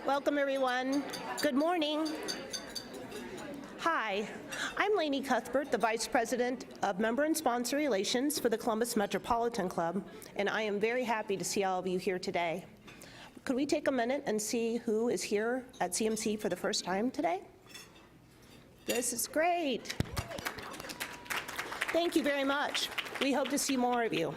Welcome, everyone. Good morning. Hi, I'm Lainey Cuthbert, the Vice President of Member and Sponsor Relations for the Columbus Metropolitan Club, and I am very happy to see all of you here today. Could we take a minute and see who is here at CMC for the first time today? This is great. Thank you very much. We hope to see more of you.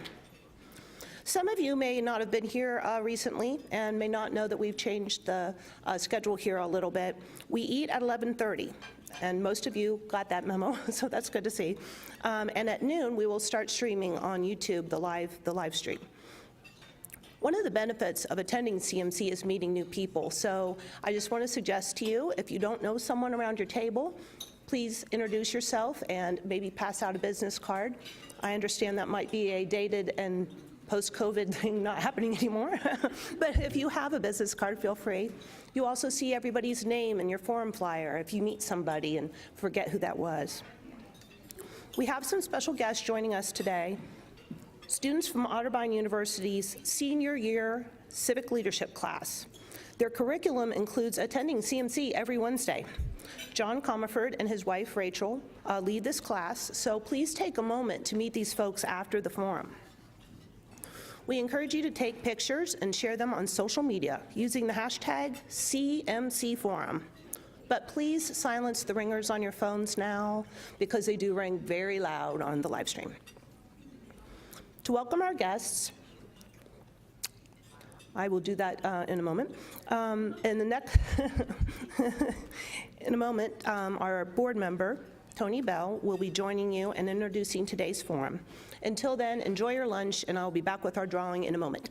Some of you may not have been here recently and may not know that we've changed the schedule here a little bit. We eat at 11:30, and most of you got that memo, so that's good to see. And at noon, we will start streaming on YouTube the live stream. One of the benefits of attending CMC is meeting new people, so I just want to suggest to you, if you don't know someone around your table, please introduce yourself and maybe pass out a business card. I understand that might be a dated and post-COVID thing not happening anymore, but if you have a business card, feel free. You also see everybody's name in your forum flyer if you meet somebody and forget who that was. We have some special guests joining us today. Students from Otterbein University's senior year civic leadership class. Their curriculum includes attending CMC every Wednesday. John Comerford and his wife Rachel lead this class, so please take a moment to meet these folks after the forum. We encourage you to take pictures and share them on social media using the hashtag CMCForum. But please silence the ringers on your phones now because they do ring very loud on the live stream. To welcome our guests, I will do that in a moment. In a moment, our board member, Tony Bell, will be joining you and introducing today's forum. Until then, enjoy your lunch, and I'll be back with our drawing in a moment.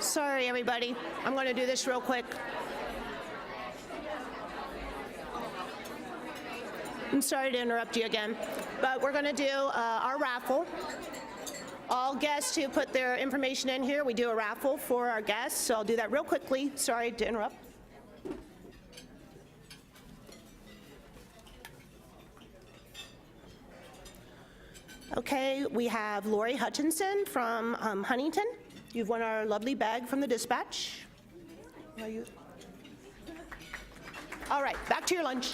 Sorry, everybody. I'm going to do this real quick. I'm sorry to interrupt you again, but we're going to do our raffle. All guests who put their information in here, we do a raffle for our guests, so I'll do that real quickly. Sorry to interrupt. Okay, we have Lori Hutchinson from Huntington. You've won our lovely bag from the dispatch. All right, back to your lunch.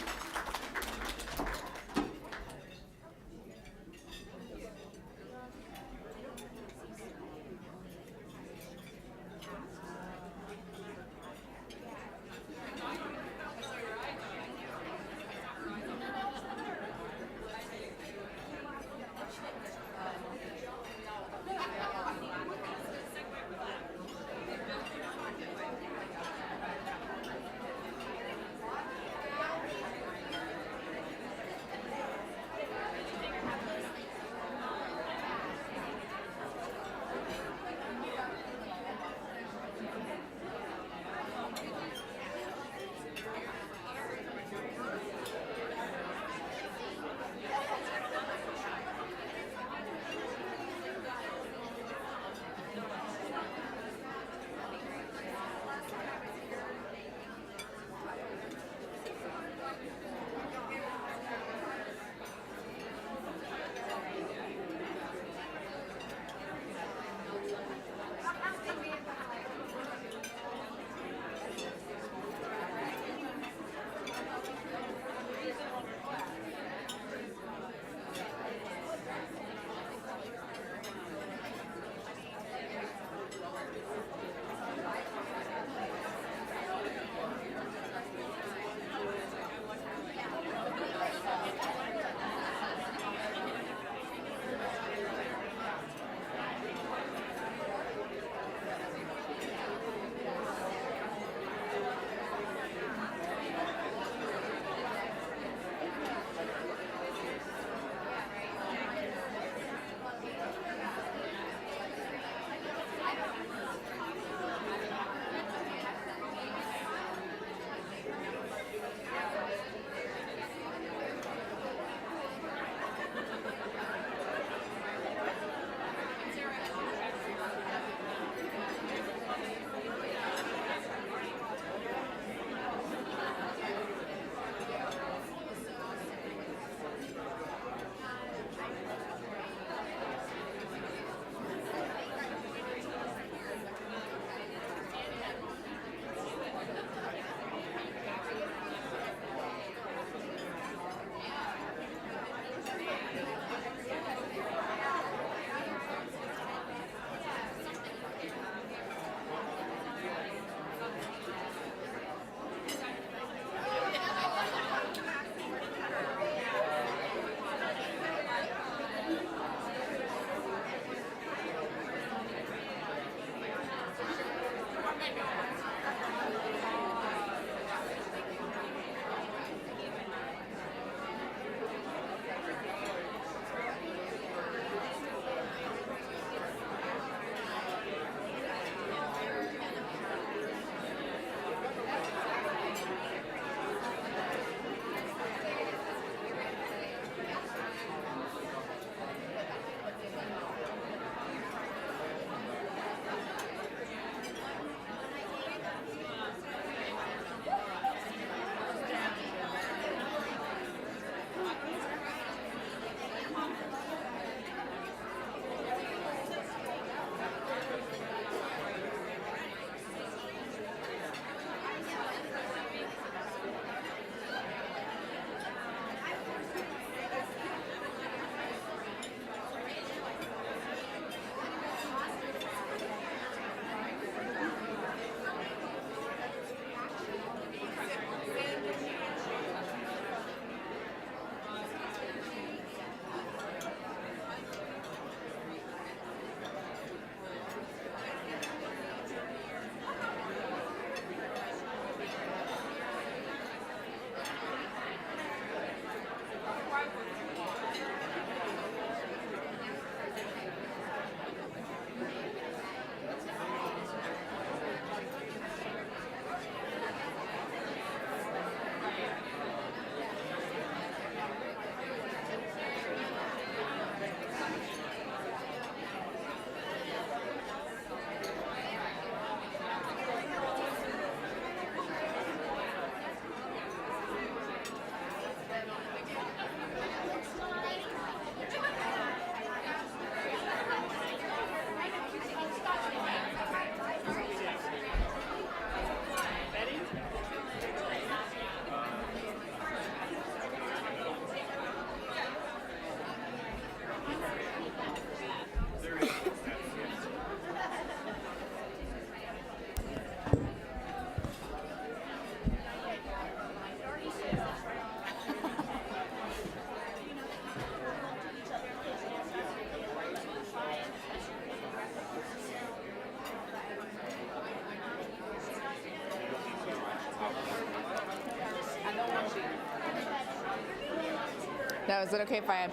No, is it okay if I...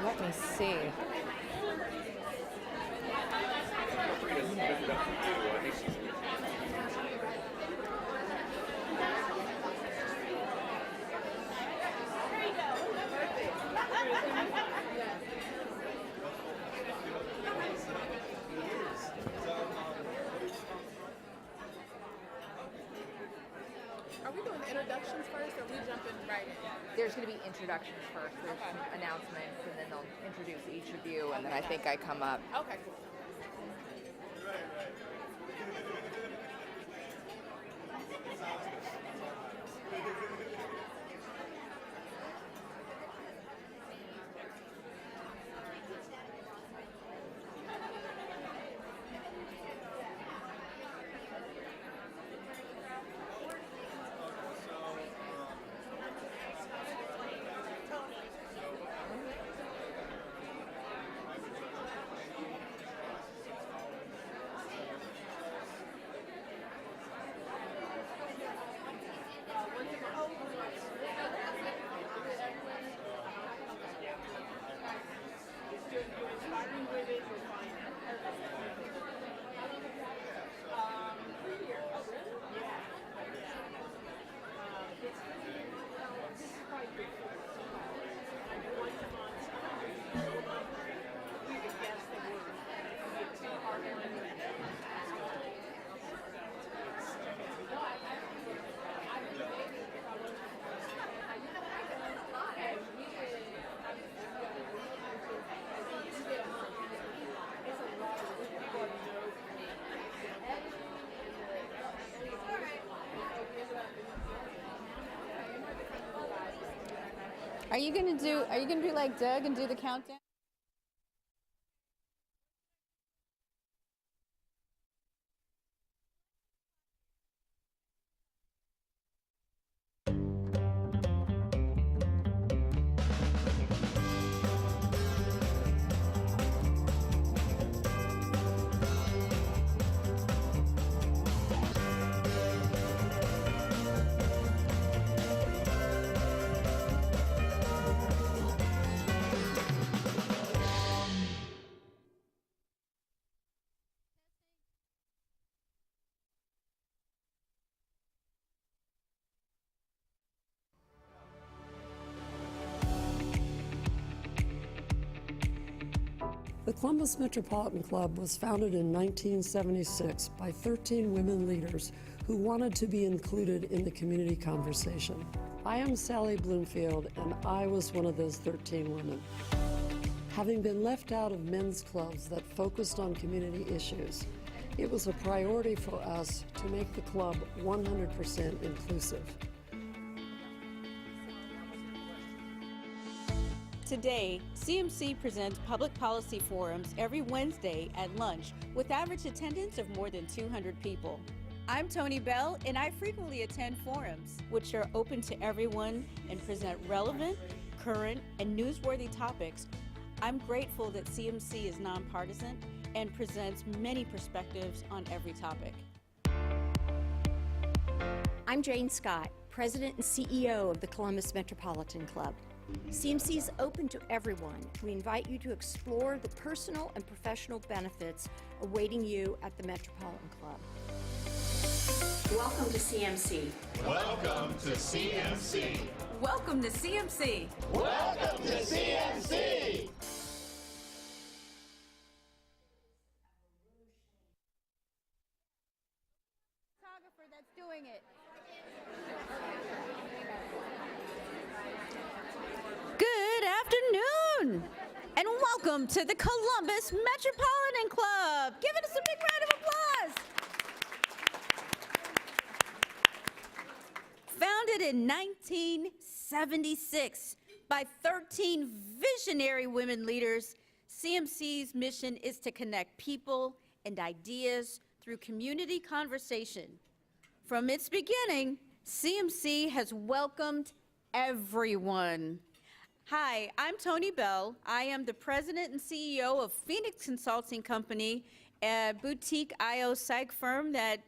Let me see. Are we doing the introductions first, or are we jumping right in? There's going to be introductions first. There's some announcements, and then they'll introduce each of you, and then I think I come up. Okay, cool. Are you gonna do like Doug and do the countdown? The Columbus Metropolitan Club was founded in 1976 by 13 women leaders who wanted to be included in the community conversation. I am Sally Bloomfield, and I was one of those 13 women. Having been left out of men's clubs that focused on community issues, it was a priority for us to make the club 100% inclusive. Today, CMC presents public policy forums every Wednesday at lunch with average attendance of more than 200 people. I'm Tony Bell, and I frequently attend forums, which are open to everyone and present relevant, current, and newsworthy topics. I'm grateful that CMC is nonpartisan and presents many perspectives on every topic. I'm Jane Scott, President and CEO of the Columbus Metropolitan Club. CMC is open to everyone. We invite you to explore the personal and professional benefits awaiting you at the Metropolitan Club. Welcome to CMC. Welcome to CMC. Welcome to CMC. Welcome to CMC. Photographer that's doing it. Good afternoon, and welcome to the Columbus Metropolitan Club. Give us a big round of applause. Founded in 1976 by 13 visionary women leaders, CMC's mission is to connect people and ideas through community conversation. From its beginning, CMC has welcomed everyone. Hi, I'm Tony Bell. I am the president and CEO of Phoenix Consulting Company, a boutique IO psych firm that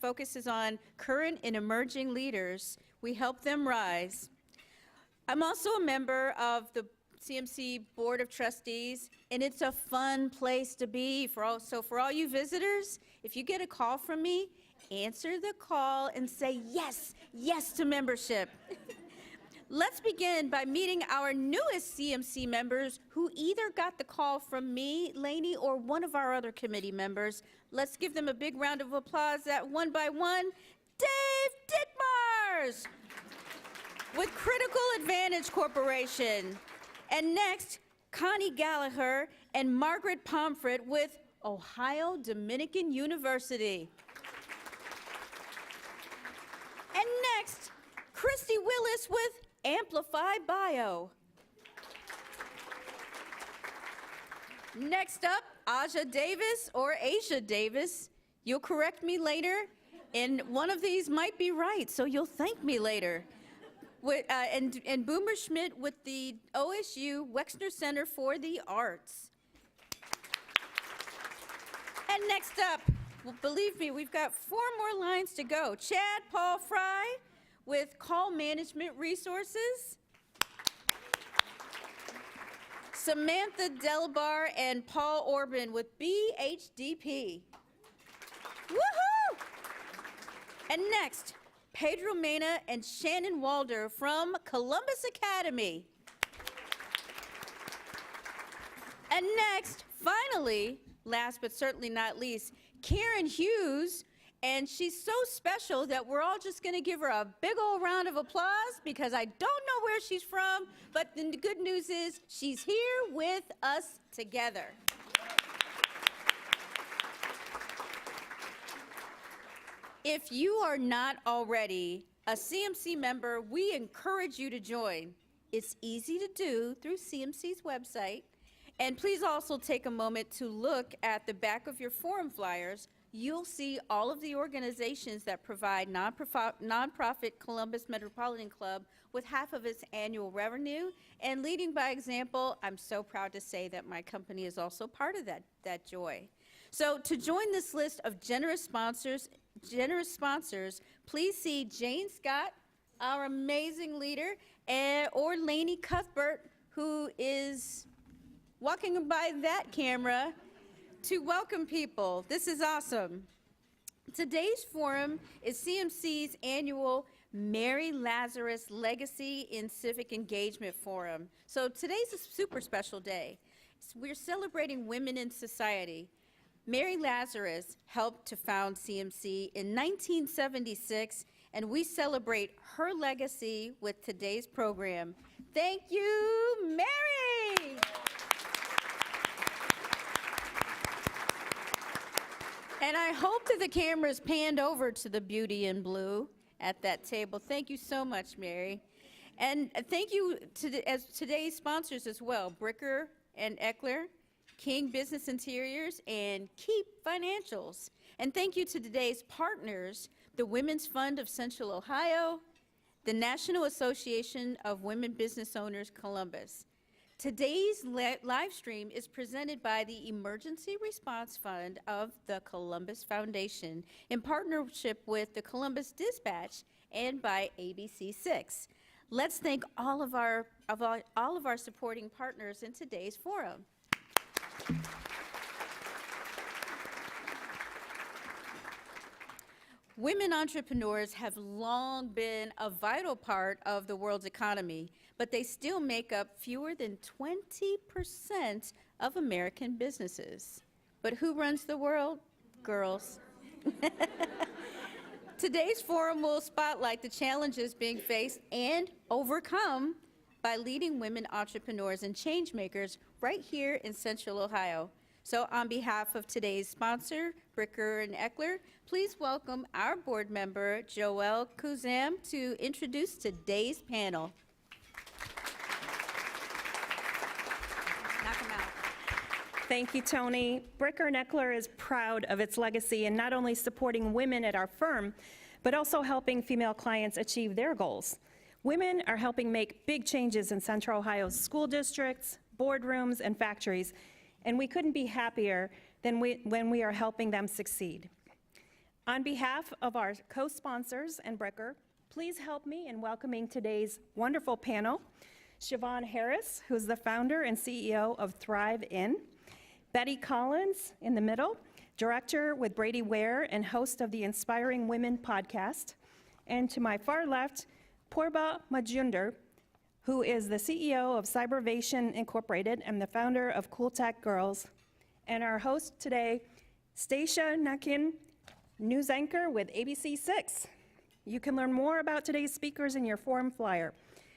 focuses on current and emerging leaders. We help them rise. I'm also a member of the CMC Board of Trustees, and it's a fun place to be. So for all you visitors, if you get a call from me, answer the call and say yes, yes to membership. Let's begin by meeting our newest CMC members who either got the call from me, Lainey, or one of our other committee members. Let's give them a big round of applause at one by one. Dave Dittmars with Critical Advantage Corporation. And next, Connie Gallagher and Margaret Pomfret with Ohio Dominican University. And next, Christy Willis with Amplify Bio. Next up, Aja Davis or Asia Davis. You'll correct me later, and one of these might be right, so you'll thank me later. And Boomer Schmidt with the OSU Wexner Center for the Arts. And next up, well, believe me, we've got 4 more lines to go. Chad Paul Fry with Call Management Resources. Samantha Delbar and Paul Orban with BHDP. Woohoo! And next, Pedro Mena and Shannon Walder from Columbus Academy. And next, finally, last but certainly not least, Karen Hughes, and she's so special that we're all just gonna give her a big old round of applause because I don't know where she's from, but the good news is she's here with us together. If you are not already a CMC member, we encourage you to join. It's easy to do through CMC's website. And please also take a moment to look at the back of your forum flyers. You'll see all of the organizations that provide nonprofit Columbus Metropolitan Club with half of its annual revenue. And leading by example, I'm so proud to say that my company is also part of that joy. So to join this list of generous sponsors, please see Jane Scott, our amazing leader, or Lainey Cuthbert, who is walking by that camera to welcome people. This is awesome. Today's forum is CMC's annual Mary Lazarus Legacy in Civic Engagement Forum. So today's a super special day. We're celebrating women in society. Mary Lazarus helped to found CMC in 1976, and we celebrate her legacy with today's program. Thank you, Mary! And I hope that the camera's panned over to the beauty in blue at that table. Thank you so much, Mary. And thank you to today's sponsors as well, Bricker and Eckler, King Business Interiors, and Keep Financials. And thank you to today's partners, the Women's Fund of Central Ohio, the National Association of Women Business Owners, Columbus. Today's live stream is presented by the Emergency Response Fund of the Columbus Foundation in partnership with the Columbus Dispatch and by ABC6. Let's thank all of our supporting partners in today's forum. Women entrepreneurs have long been a vital part of the world's economy, but they still make up fewer than 20% of American businesses. But who runs the world? Girls. Today's forum will spotlight the challenges being faced and overcome by leading women entrepreneurs and changemakers right here in Central Ohio. So on behalf of today's sponsor, Bricker and Eckler, please welcome our board member, Joelle Kuzam, to introduce today's panel. Knock 'em out. Thank you, Tony. Bricker and Eckler is proud of its legacy in not only supporting women at our firm, but also helping female clients achieve their goals. Women are helping make big changes in Central Ohio's school districts, boardrooms, and factories, and we couldn't be happier than when we are helping them succeed. On behalf of our co-sponsors and Bricker, Please help me in welcoming today's wonderful panel. Chevonne Harris, who's the founder and CEO of ThriveIN. Betty Collins in the middle, director with Brady, Ware, and host of the Inspiring Women podcast. And to my far left, Purba Majumder, who is the CEO of Cybervation Incorporated and the founder of Cool Tech Girls. And our host today, Stacia Naquin, news anchor with ABC 6. You can learn more about today's speakers in your forum flyer.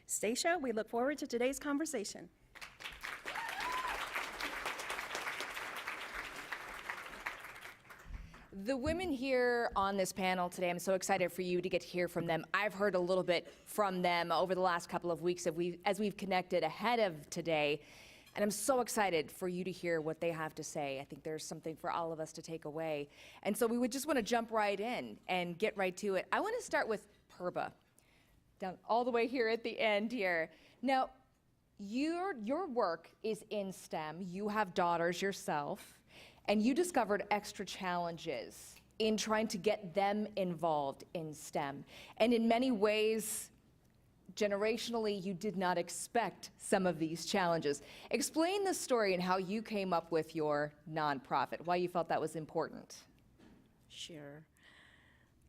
Stacia, we look forward to today's conversation. The women here on this panel today, I'm so excited for you to get to hear from them. I've heard a little bit from them over the last couple of weeks as we've connected ahead of today, and I'm so excited for you to hear what they have to say. I think there's something for all of us to take away. And so we would just want to jump right in and get right to it. I want to start with Purba, down all the way here at the end here. Now, your work is in STEM. You have daughters yourself. And you discovered extra challenges in trying to get them involved in STEM. And in many ways, generationally, you did not expect some of these challenges. Explain the story and how you came up with your nonprofit, why you felt that was important. Sure.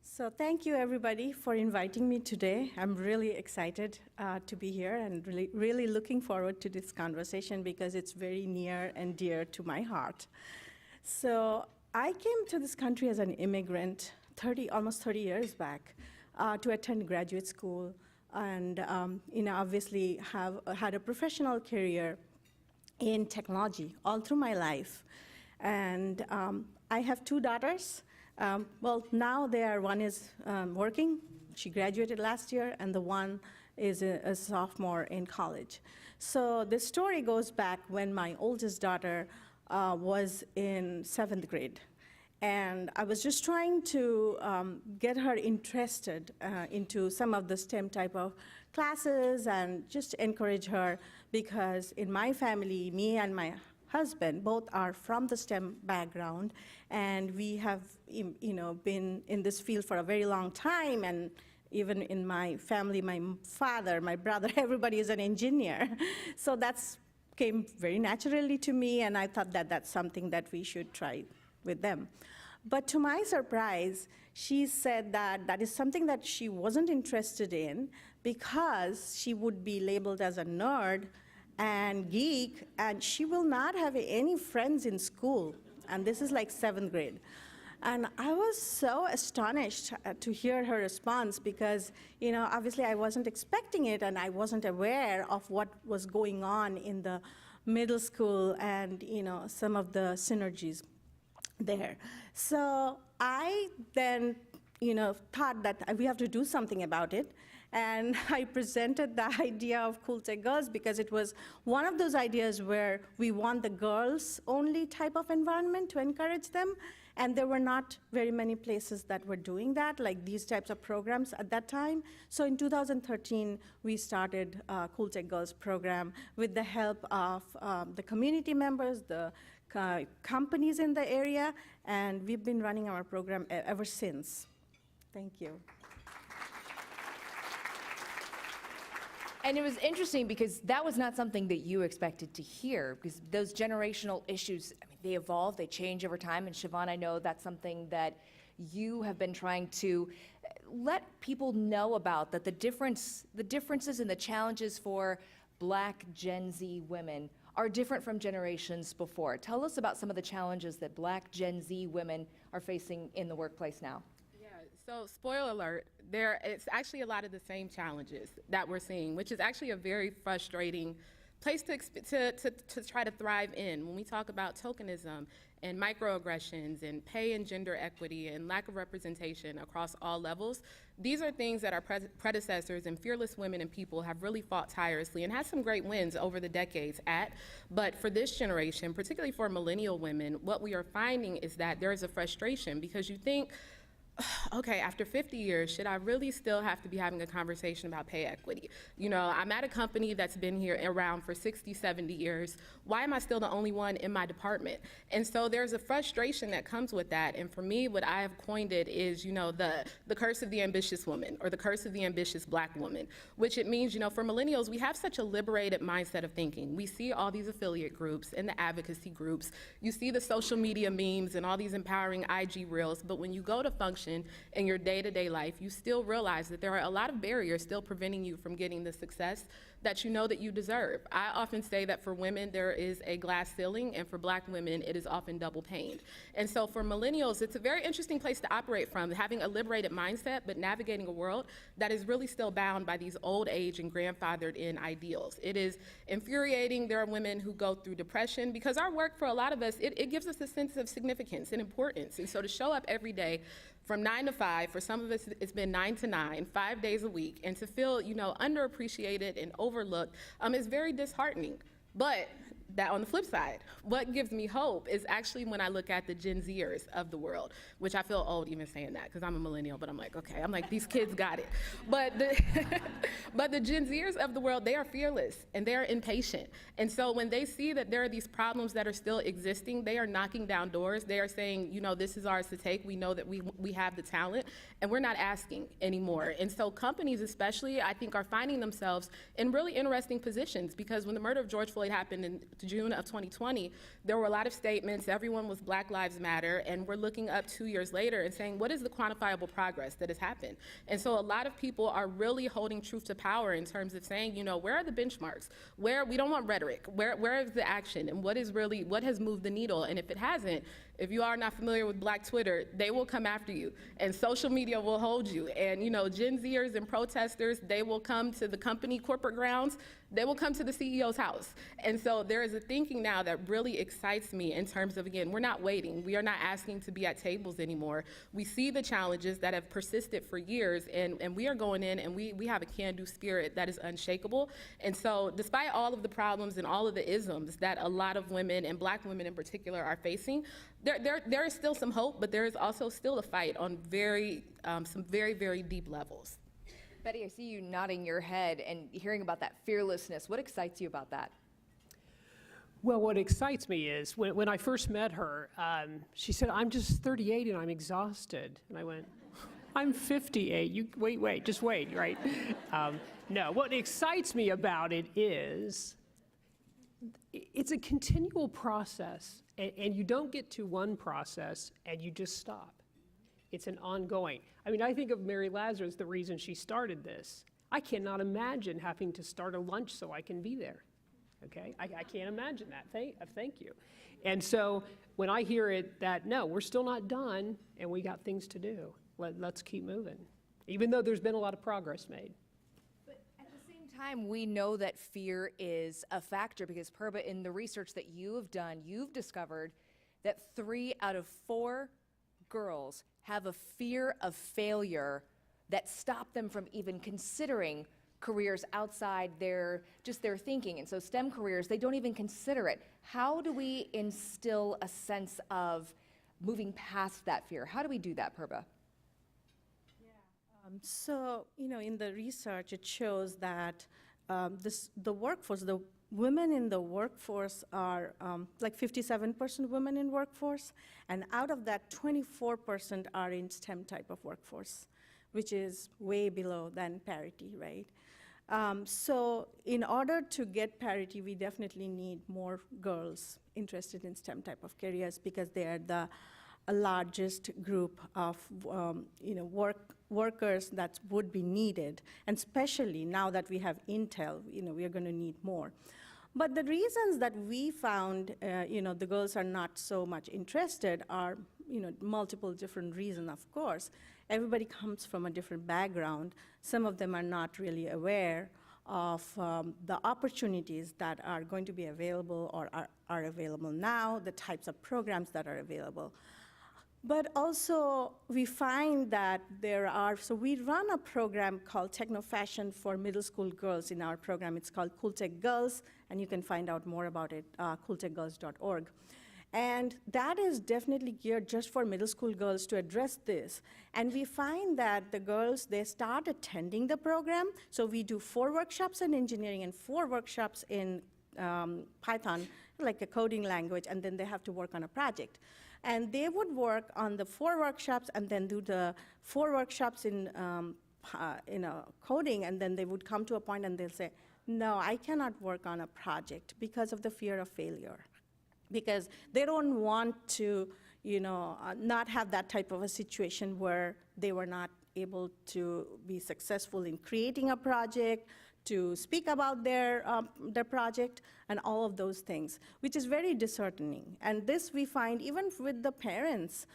So thank you, everybody, for inviting me today. I'm really excited to be here and really looking forward to this conversation because it's very near and dear to my heart. So I came to this country as an immigrant almost 30 years back to attend graduate school and obviously have had a professional career in technology all through my life. And I have two daughters. Well, now one is working. She graduated last year, and the one is a sophomore in college. So the story goes back when my oldest daughter was in 7th grade. And I was just trying to get her interested into some of the STEM type of classes and just encourage her because in my family, me and my husband both are from the STEM background, and we have been in this field for a very long time. And even in my family, my father, my brother, everybody is an engineer. So that's came very naturally to me, and I thought that that's something that we should try with them. But to my surprise, she said that that is something that she wasn't interested in because she would be labeled as a nerd and geek, and she will not have any friends in school. And this is like 7th grade. And I was so astonished to hear her response because, obviously I wasn't expecting it and I wasn't aware of what was going on in the middle school and, some of the synergies there. So I then, thought that we have to do something about it. And I presented the idea of Cool Tech Girls because it was one of those ideas where we want the girls-only type of environment to encourage them. And there were not very many places that were doing that, like these types of programs at that time. So in 2013, we started Cool Tech Girls program with the help of the community members, the companies in the area, and we've been running our program ever since. Thank you. And it was interesting because that was not something that you expected to hear, because those generational issues, they evolve, they change over time. And Chevonne, I know that's something that you have been trying to let people know about, that the differences and the challenges for Black Gen Z women are different from generations before. Tell us about some of the challenges that Black Gen Z women are facing in the workplace now. So spoiler alert, it's actually a lot of the same challenges that we're seeing, which is actually a very frustrating place to try to thrive in. When we talk about tokenism and microaggressions and pay and gender equity and lack of representation across all levels, these are things that our predecessors and fearless women and people have really fought tirelessly and had some great wins over the decades at. But for this generation, particularly for millennial women, what we are finding is that there is a frustration because you think, okay, after 50 years, should I really still have to be having a conversation about pay equity? You know, I'm at a company that's been here around for 60, 70 years. Why am I still the only one in my department? And so there's a frustration that comes with that. And for me, what I have coined it is, you know, the curse of the ambitious woman, or the curse of the ambitious Black woman, which it means, you know, for millennials, we have such a liberated mindset of thinking. We see all these affiliate groups and the advocacy groups. You see the social media memes and all these empowering IG reels, but when you go to function in your day-to-day life, you still realize that there are a lot of barriers still preventing you from getting the success that you know that you deserve. I often say that for women, there is a glass ceiling, and for Black women, it is often double paned. And so for millennials, it's a very interesting place to operate from, having a liberated mindset, but navigating a world that is really still bound by these old age and grandfathered in ideals. It is infuriating. There are women who go through depression because our work, for a lot of us, it gives us a sense of significance and importance. And so to show up every day from 9 to 5, for some of us it's been 9 to 9, 5 days a week, and to feel, you know, underappreciated and overlooked is very disheartening. But that on the flip side, what gives me hope is actually when I look at the Gen Zers of the world, which I feel old even saying that because I'm a millennial, but I'm like, okay, I'm like, these kids got it. But the Gen Zers of the world, they are fearless and they are impatient. And so when they see that there are these problems that are still existing, they are knocking down doors. They are saying, you know, this is ours to take. We know that we have the talent, and we're not asking anymore. And so companies especially, I think, are finding themselves in really interesting positions, because when the murder of George Floyd happened in June of 2020, there were a lot of statements, everyone was Black Lives Matter, and we're looking up 2 years later and saying, what is the quantifiable progress that has happened? And so a lot of people are really holding truth to power in terms of saying, you know, where are the benchmarks? Where, we don't want rhetoric, where is the action, and what has moved the needle? And if it hasn't, if you are not familiar with Black Twitter, they will come after you, and social media will hold you. And, you know, Gen Zers and protesters, they will come to the company corporate grounds, they will come to the CEO's house. And so there is a thinking now that really excites me in terms of, again, we're not waiting. We are not asking to be at tables anymore. We see the challenges that have persisted for years, and we are going in, and we have a can-do spirit that is unshakable. And so despite all of the problems and all of the isms that a lot of women, and Black women in particular, are facing, there is still some hope, but there is also still a fight on some very, very deep levels. Betty, I see you nodding your head and hearing about that fearlessness. What excites you about that? Well, what excites me is when I first met her, she said, I'm just 38 and I'm exhausted. And I went, I'm 58. You wait, just wait, right? No, what excites me about it is it's a continual process, and you don't get to one process and you just stop. It's an ongoing. I mean, I think of Mary Lazarus, the reason she started this. I cannot imagine having to start a lunch so I can be there, okay? I can't imagine that, thank you. And so when I hear it that, no, we're still not done and we got things to do, let's keep moving, even though there's been a lot of progress made. But at the same time, we know that fear is a factor, because Purba, in the research that you have done, you've discovered that 3 out of 4 girls have a fear of failure that stop them from even considering careers outside their thinking. And so STEM careers, they don't even consider it. How do we instill a sense of moving past that fear? How do we do that, Purba? So, you know, in the research, it shows that the workforce, the women in the workforce are like 57% women in workforce, and out of that, 24% are in STEM type of workforce, which is way below than parity, right? So in order to get parity, we definitely need more girls interested in STEM type of careers, because they are the largest group of workers that would be needed, and especially now that we have Intel, you know, we are going to need more. But the reasons that we found, the girls are not so much interested are, multiple different reasons, of course. Everybody comes from a different background. Some of them are not really aware of the opportunities that are going to be available or are available now, the types of programs that are available. But also, we find that so we run a program called Techno Fashion for middle school girls in our program. It's called Cool Tech Girls, and you can find out more about it, cooltechgirls.org. And that is definitely geared just for middle school girls to address this. And we find that the girls, they start attending the program. So we do 4 workshops in engineering and 4 workshops in Python, like a coding language, and then they have to work on a project. And they would work on the 4 workshops and then do the 4 workshops in coding, and then they would come to a point and they'll say, no, I cannot work on a project because of the fear of failure. Because they don't want to, not have that type of a situation where they were not able to be successful in creating a project, to speak about their project, and all of those things, which is very disheartening. And this we find even with the parents.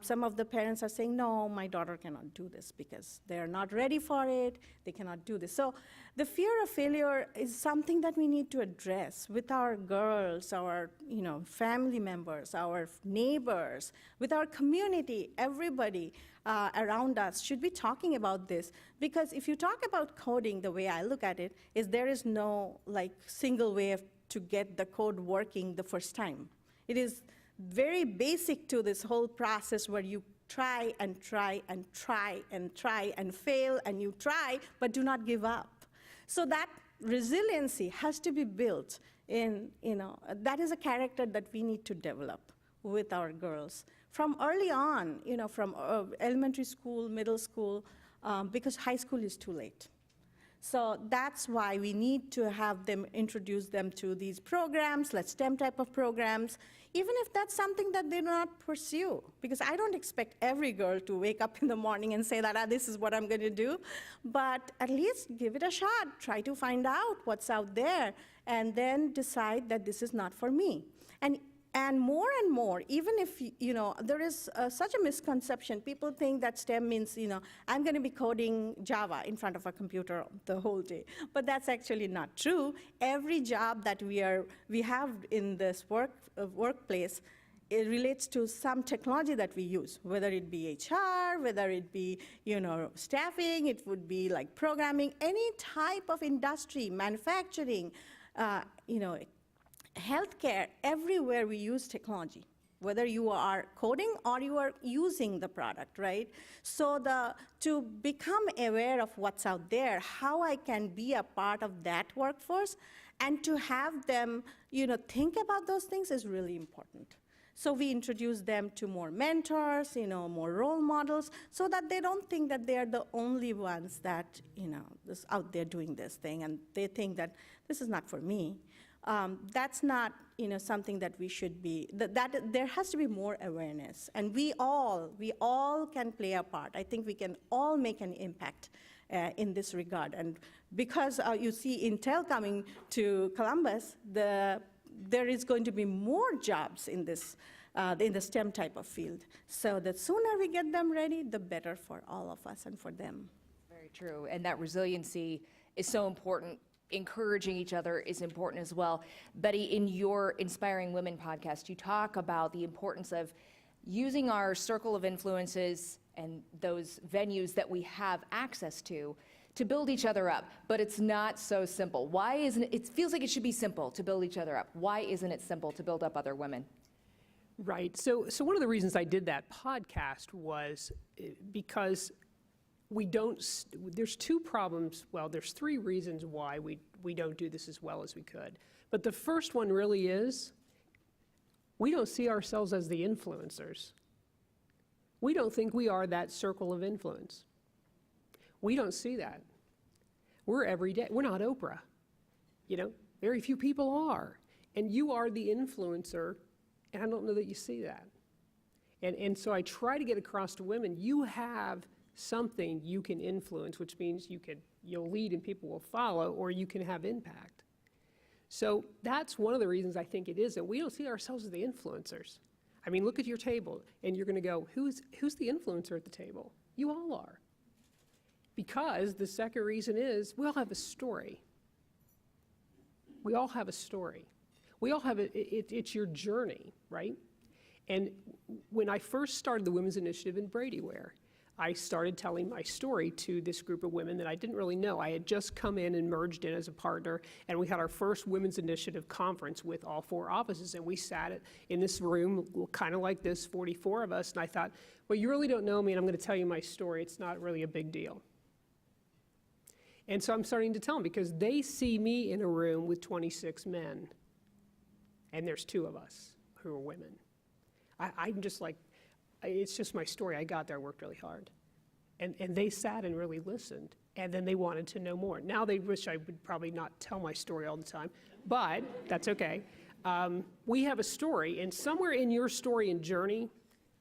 Some of the parents are saying, no, my daughter cannot do this because they're not ready for it, they cannot do this. So the fear of failure is something that we need to address with our girls, our family members, our neighbors, with our community. Everybody around us should be talking about this, because if you talk about coding, the way I look at it is there is no single way to get the code working the first time. It is very basic to this whole process where you try and try and try and try and fail, and you try but do not give up. So that resiliency has to be built in, that is a character that we need to develop with our girls from early on, from elementary school, middle school, because high school is too late. So that's why we need to have them, introduce them to these programs, like STEM type of programs, even if that's something that they do not pursue. Because I don't expect every girl to wake up in the morning and say that, this is what I'm going to do. But at least give it a shot. Try to find out what's out there, and then decide that this is not for me. And more, even if, there is such a misconception. People think that STEM means, I'm going to be coding Java in front of a computer the whole day. But that's actually not true. Every job that we have in this workplace, it relates to some technology that we use, whether it be HR, whether it be, staffing, it would be like programming, any type of industry, manufacturing, healthcare, everywhere we use technology, whether you are coding or you are using the product, right? So to become aware of what's out there, how I can be a part of that workforce, and to have them, think about those things is really important. So we introduce them to more mentors, more role models, so that they don't think that they are the only ones that, is out there doing this thing, and they think that this is not for me. That's not, something that we should be. That there has to be more awareness, and we all can play a part. I think we can all make an impact in this regard. And because you see Intel coming to Columbus, there is going to be more jobs in this, in the STEM type of field. So the sooner we get them ready, the better for all of us and for them. Very true, and that resiliency is so important. Encouraging each other is important as well. Betty, in your Inspiring Women podcast, you talk about the importance of using our circle of influences and those venues that we have access to build each other up. But it's not so simple. Why isn't it? It feels like it should be simple to build each other up. Why isn't it simple to build up other women? Right. So one of the reasons I did that podcast was because there's 2 problems, well, there's 3 reasons why we don't do this as well as we could. But the first one really is, we don't see ourselves as the influencers. We don't think we are that circle of influence. We don't see that. We're everyday, we're not Oprah. Very few people are. And you are the influencer, and I don't know that you see that. And so I try to get across to women, you have something you can influence, which means you'll lead and people will follow, or you can have impact. So that's one of the reasons I think it is that we don't see ourselves as the influencers. I mean, look at your table, and you're going to go, who's the influencer at the table? You all are. Because the second reason is we all have a story. We all have a story. We all have it's your journey, right? And when I first started the Women's Initiative in Brady, Ware, I started telling my story to this group of women that I didn't really know. I had just come in and merged in as a partner, and we had our first Women's Initiative conference with all 4 offices, and we sat in this room, kind of like this, 44 of us, and I thought, well, you really don't know me, and I'm going to tell you my story. It's not really a big deal. And so I'm starting to tell them, because they see me in a room with 26 men, and there's 2 of us who are women. I'm just like, it's just my story. I got there, I worked really hard. And they sat and really listened, and then they wanted to know more. Now they wish I would probably not tell my story all the time, but that's okay. We have a story, and somewhere in your story and journey,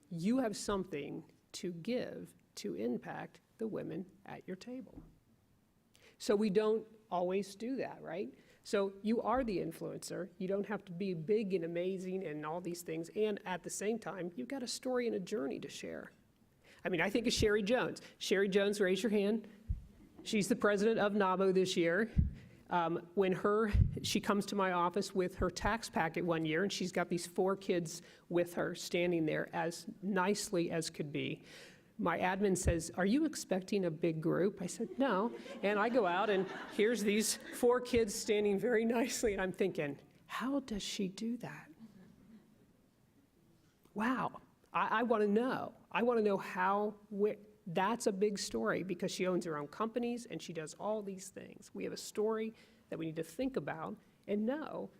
you have something to give to impact the women at your table. So we don't always do that, right? So you are the influencer. You don't have to be big and amazing and all these things. And at the same time, you've got a story and a journey to share. I mean, I think of Sherry Jones. Sherry Jones, raise your hand. She's the president of NABO this year. She comes to my office with her tax packet one year, and she's got these 4 kids with her standing there as nicely as could be. My admin says, "Are you expecting a big group?" I said, "No." And I go out, and here's these 4 kids standing very nicely, and I'm thinking, how does she do that? Wow, I want to know. I want to know how, that's a big story, because she owns her own companies, and she does all these things. We have a story that we need to think about and know,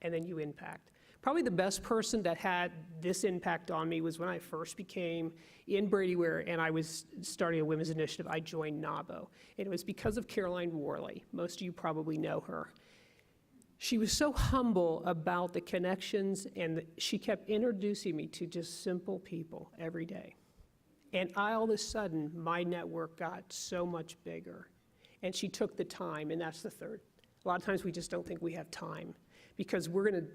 and then you impact. Probably the best person that had this impact on me was when I first became in Brady, Ware, and I was starting a women's initiative. I joined NABO, and it was because of Caroline Worley. Most of you probably know her. She was so humble about the connections, and she kept introducing me to just simple people every day. And all of a sudden, my network got so much bigger. And she took the time, and that's the third. A lot of times we just don't think we have time, because we're going to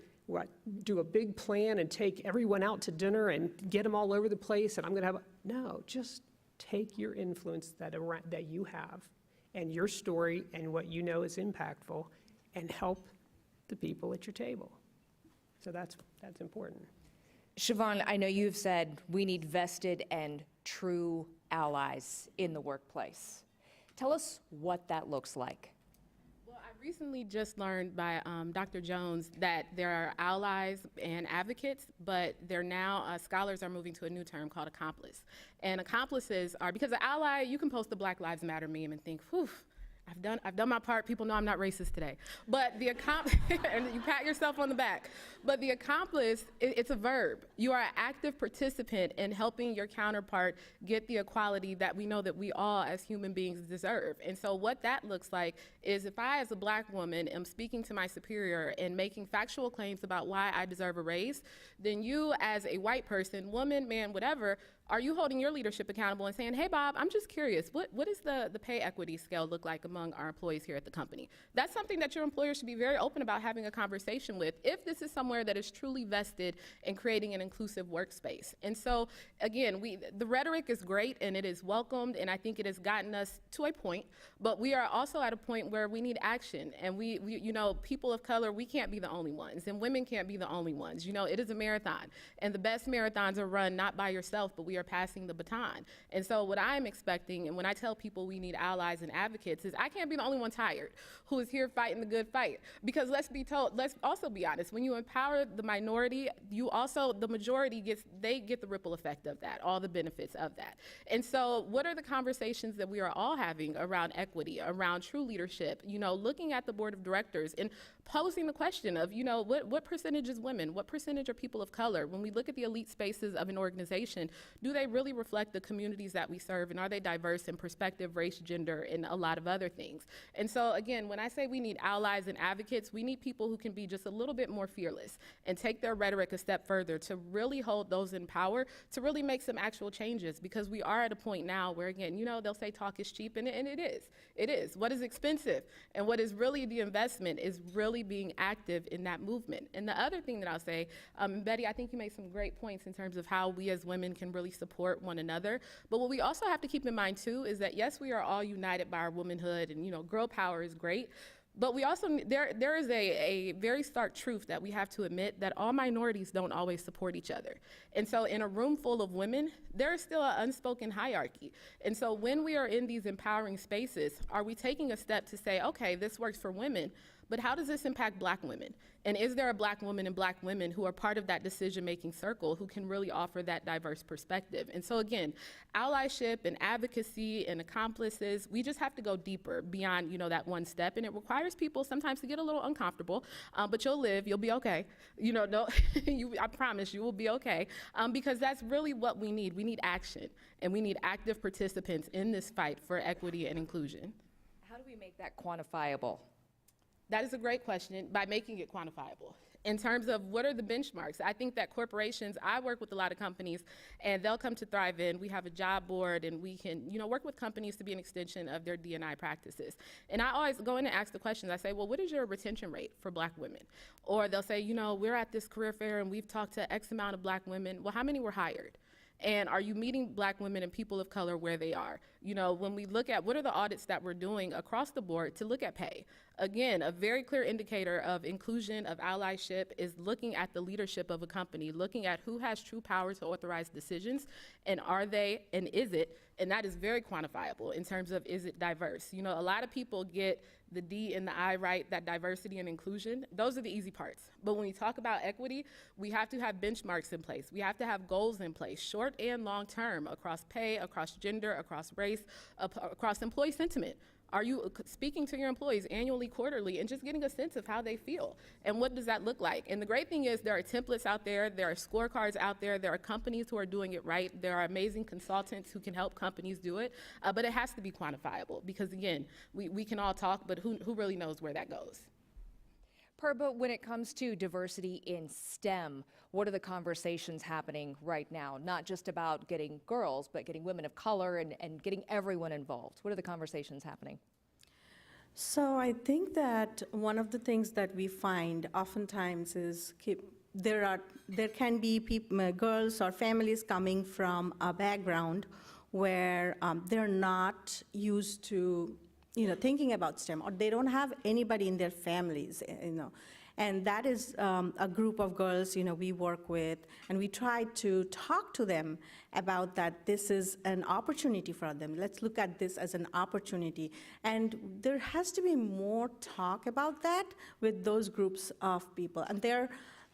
do a big plan and take everyone out to dinner and get them all over the place, and I'm going to no, just take your influence that you have and your story and what you know is impactful, and help the people at your table. So that's important. Chevonne, I know you've said we need vested and true allies in the workplace. Tell us what that looks like. I recently just learned by Dr. Jones that there are allies and advocates, but they're now, scholars are moving to a new term called accomplice. And accomplices are, because an ally, you can post the Black Lives Matter meme and think, whew, I've done my part. People know I'm not racist today. But the and you pat yourself on the back. But the accomplice, it's a verb. You are an active participant in helping your counterpart get the equality that we know that we all as human beings deserve. And so what that looks like is, if I as a Black woman am speaking to my superior and making factual claims about why I deserve a raise, then you as a white person, woman, man, whatever, are you holding your leadership accountable and saying, hey, Bob, I'm just curious, what does the pay equity scale look like among our employees here at the company? That's something that your employer should be very open about having a conversation with, if this is somewhere that is truly vested in creating an inclusive workspace. And so, again, the rhetoric is great, and it is welcomed, and I think it has gotten us to a point, but we are also at a point where we need action. And we you know, people of color, we can't be the only ones, and women can't be the only ones. You know, it is a marathon, and the best marathons are run not by yourself, but we are passing the baton. And so what I'm expecting, and when I tell people we need allies and advocates, is I can't be the only one tired who is here fighting the good fight. Because let's also be honest, when you empower the minority, the majority get the ripple effect of that, all the benefits of that. And so what are the conversations that we are all having around equity, around true leadership, you know, looking at the board of directors and posing the question of, you know, what percentage is women? What percentage are people of color? When we look at the elite spaces of an organization, do they really reflect the communities that we serve, and are they diverse in perspective, race, gender, and a lot of other things? And so again, when I say we need allies and advocates, we need people who can be just a little bit more fearless and take their rhetoric a step further to really hold those in power to really make some actual changes, because we are at a point now where, again, you know, they'll say talk is cheap, and it is. It is. What is expensive and what is really the investment is really being active in that movement. And the other thing that I'll say, Betty, I think you made some great points in terms of how we as women can really support one another. But what we also have to keep in mind too is that yes, we are all united by our womanhood, and you know, girl power is great. But we also, there is a very stark truth that we have to admit that all minorities don't always support each other. And so in a room full of women, there is still an unspoken hierarchy. And so when we are in these empowering spaces, are we taking a step to say, okay, this works for women, but how does this impact Black women? And is there a Black woman and Black women who are part of that decision-making circle who can really offer that diverse perspective? And so again, allyship and advocacy and accomplices, we just have to go deeper beyond, you know, that one step. And it requires people sometimes to get a little uncomfortable, but you'll live, you'll be okay. You know, no, I promise you will be okay, because that's really what we need. We need action, and we need active participants in this fight for equity and inclusion. How do we make that quantifiable? That is a great question, by making it quantifiable. In terms of what are the benchmarks, I think that corporations, I work with a lot of companies, and they'll come to ThriveIN. We have a job board, and we can, you know, work with companies to be an extension of their D&I practices. And I always go in and ask the questions. I say, well, what is your retention rate for Black women? Or they'll say, you know, we're at this career fair, and we've talked to X amount of Black women. Well, how many were hired? And are you meeting Black women and people of color where they are? You know, when we look at what are the audits that we're doing across the board to look at pay, again, a very clear indicator of inclusion, of allyship, is looking at the leadership of a company, looking at who has true power to authorize decisions, and are they, and is it, and that is very quantifiable in terms of, is it diverse? You know, a lot of people get the D and the I right, that diversity and inclusion. Those are the easy parts. But when we talk about equity, we have to have benchmarks in place. We have to have goals in place, short and long term, across pay, across gender, across race, across employee sentiment. Are you speaking to your employees annually, quarterly, and just getting a sense of how they feel? And what does that look like? And the great thing is there are templates out there, there are scorecards out there, there are companies who are doing it right, there are amazing consultants who can help companies do it, but it has to be quantifiable because, again, we can all talk, but who really knows where that goes? Purba, when it comes to diversity in STEM, what are the conversations happening right now? Not just about getting girls, but getting women of color and getting everyone involved. What are the conversations happening? So I think that one of the things that we find oftentimes is there can be people, girls or families coming from a background where they're not used to, you know, thinking about STEM, or they don't have anybody in their families, you know. And that is a group of girls, you know, we work with, and we try to talk to them about that this is an opportunity for them. Let's look at this as an opportunity. And there has to be more talk about that with those groups of people. And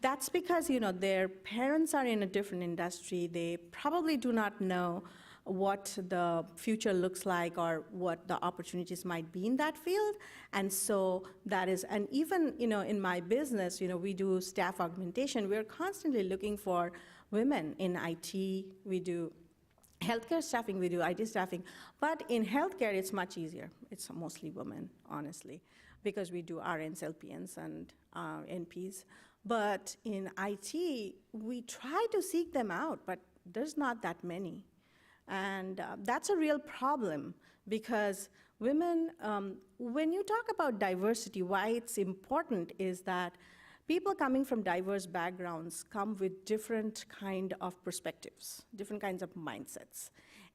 that's because, you know, their parents are in a different industry. They probably do not know what the future looks like or what the opportunities might be in that field. And so that is, and even, you know, in my business, you know, we do staff augmentation. We're constantly looking for women in IT. We do healthcare staffing, we do IT staffing. But in healthcare, it's much easier. It's mostly women, honestly, because we do RNs, LPNs, and NPs. But in IT, we try to seek them out, but there's not that many. And that's a real problem because women, when you talk about diversity, why it's important is that people coming from diverse backgrounds come with different kind of perspectives, different kinds of mindsets.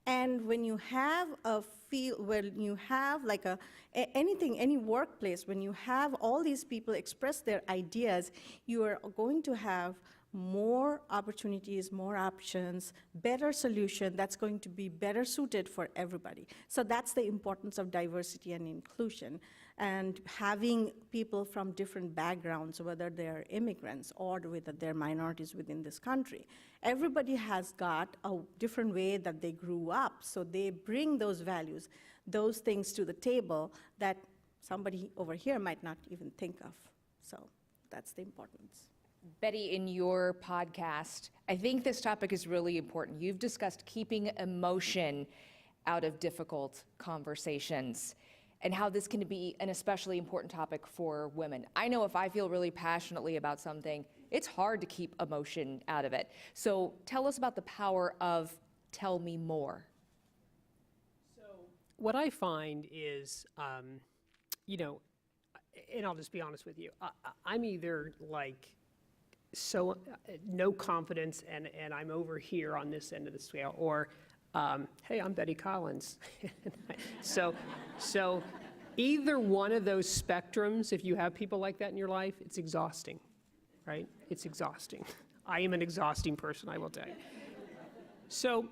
And when you have a field, when you have like any workplace, when you have all these people express their ideas, you are going to have more opportunities, more options, better solution that's going to be better suited for everybody. So that's the importance of diversity and inclusion, and having people from different backgrounds, whether they're immigrants or whether they're minorities within this country. Everybody has got a different way that they grew up, so they bring those values, those things to the table that somebody over here might not even think of. So that's the importance. Betty, in your podcast, I think this topic is really important. You've discussed keeping emotion out of difficult conversations and how this can be an especially important topic for women. I know if I feel really passionately about something, it's hard to keep emotion out of it. So tell us about the power of tell me more. So what I find is, you know, and I'll just be honest with you, I'm either like, so no confidence and I'm over here on this end of the scale, or hey, I'm Betty Collins. so Either one of those spectrums, if you have people like that in your life, it's exhausting, right? It's exhausting. I am an exhausting person, I will tell you. So